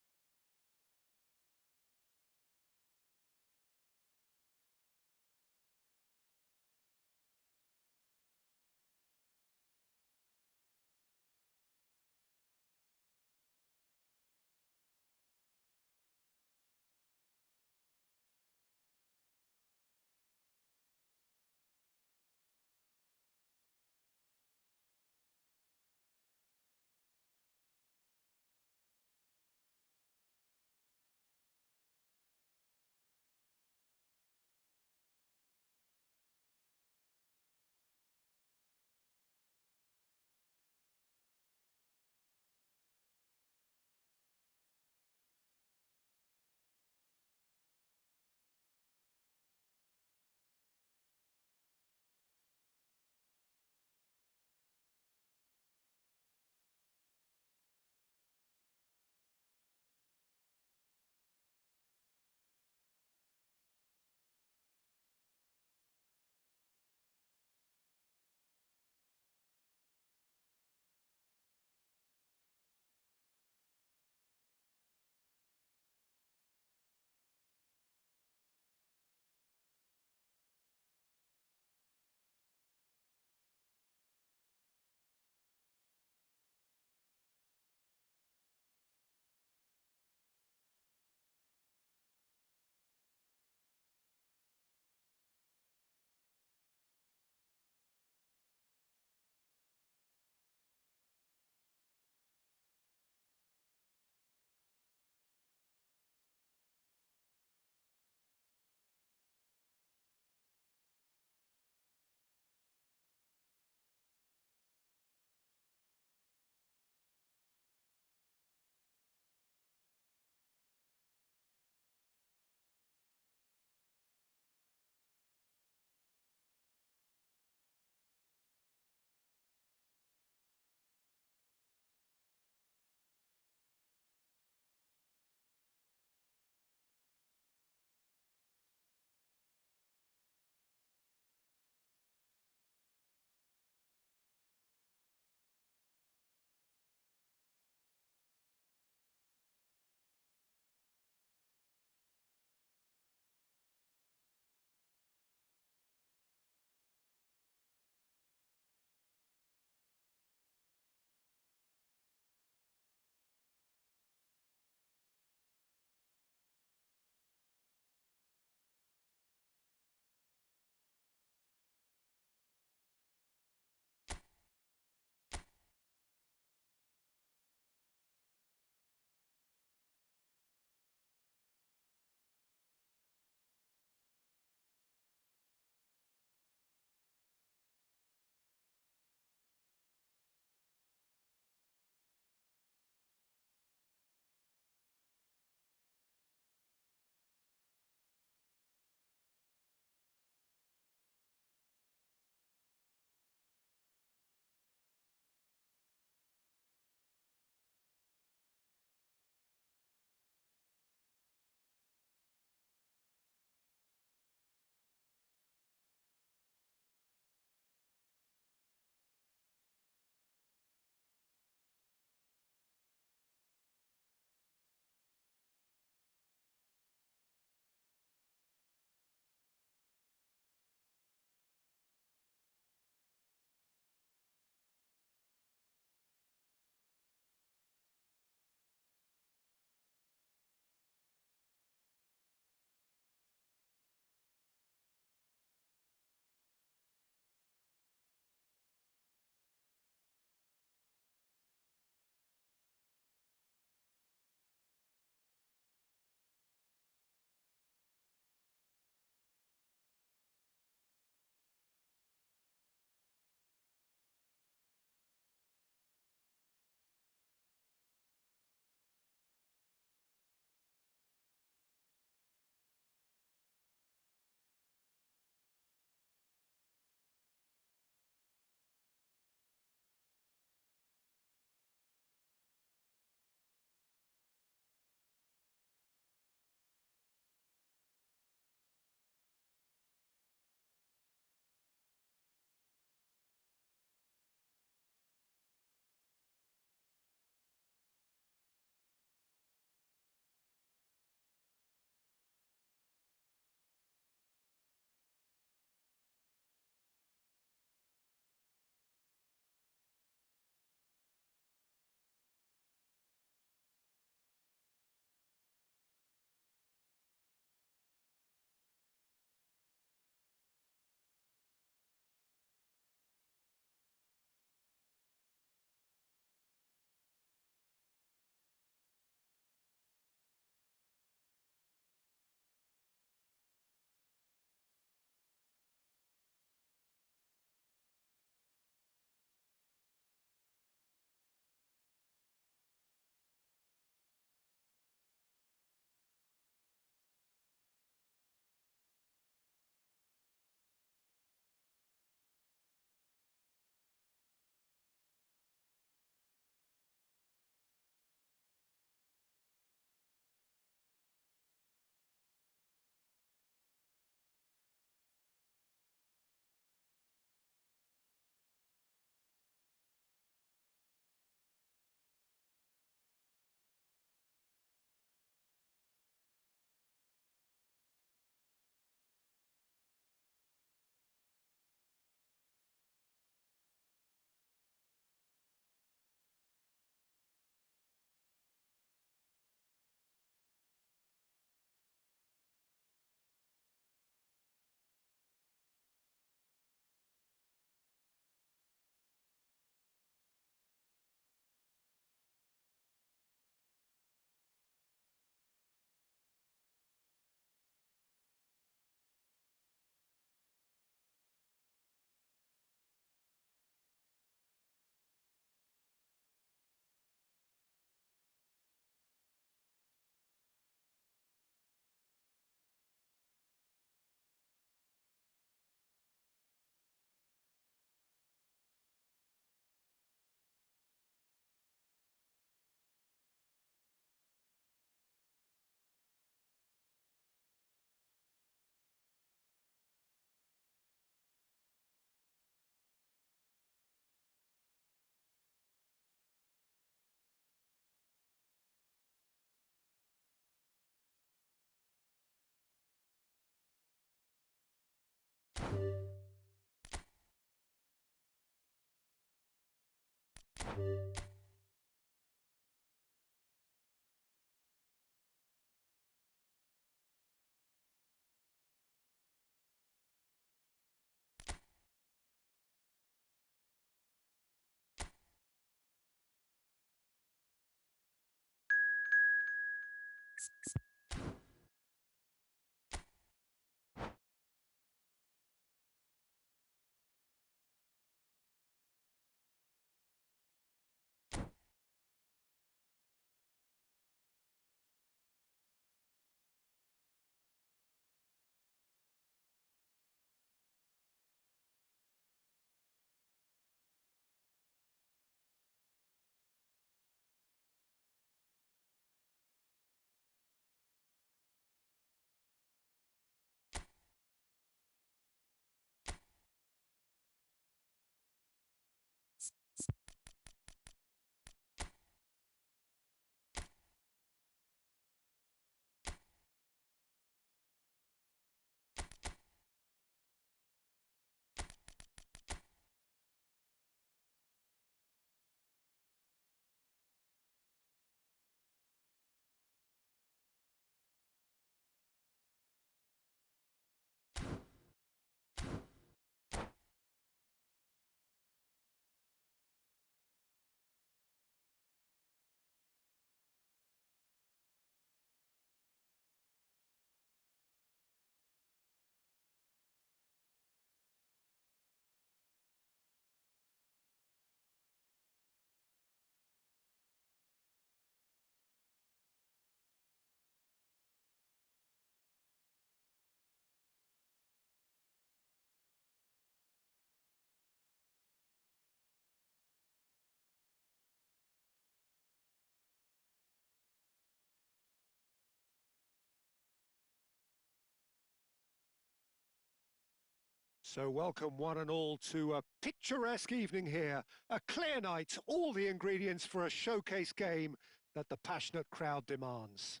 So welcome one and all to a picturesque evening here, a clear night, all the ingredients for a showcase game that the passionate crowd demands.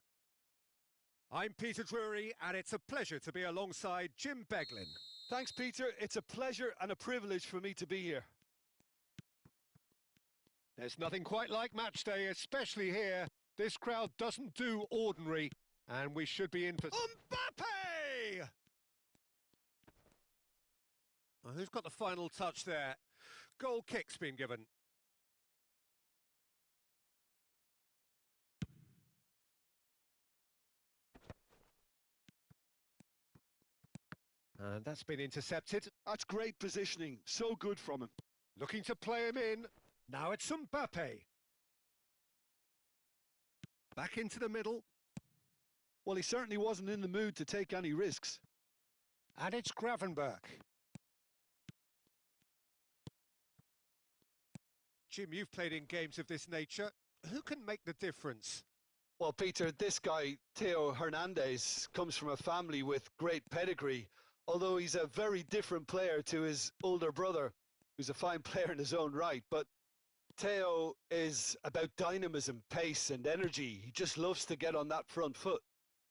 I'm Peter Drury, and it's a pleasure to be alongside Jim Beglin. Thanks, Peter. It's a pleasure and a privilege for me to be here. There's nothing quite like match day, especially here. This crowd doesn't do ordinary, and we should be in for... Mbappe! Oh, who's got the final touch there? Goal kick's been given. And that's been intercepted. That's great positioning. So good from him. Looking to play him in. Now it's Mbappe. Back into the middle. Well, he certainly wasn't in the mood to take any risks. And it's Gravenberch. Jim, you've played in games of this nature. Who can make the difference? Well, Peter, this guy, Theo Hernandez, comes from a family with great pedigree, although he's a very different player to his older brother, who's a fine player in his own right. But Theo is about dynamism, pace and energy. He just loves to get on that front foot.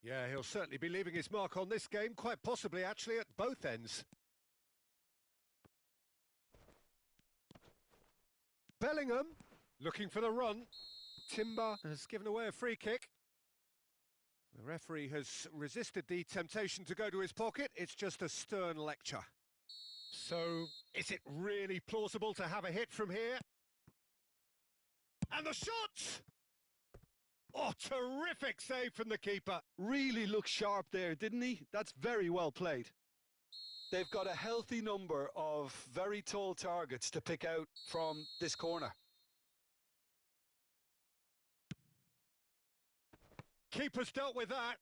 Yeah, he'll certainly be leaving his mark on this game, quite possibly actually at both ends. Bellingham, looking for the run. Timber has given away a free kick. The referee has resisted the temptation to go to his pocket. It's just a stern lecture. So, is it really plausible to have a hit from here? And the shot! Oh, terrific save from the keeper. Really looked sharp there, didn't he? That's very well played. They've got a healthy number of very tall targets to pick out from this corner. Keeper's dealt with that.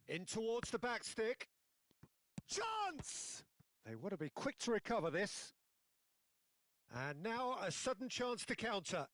In towards the back stick. Chance! They want to be quick to recover this. And now a sudden chance to counter.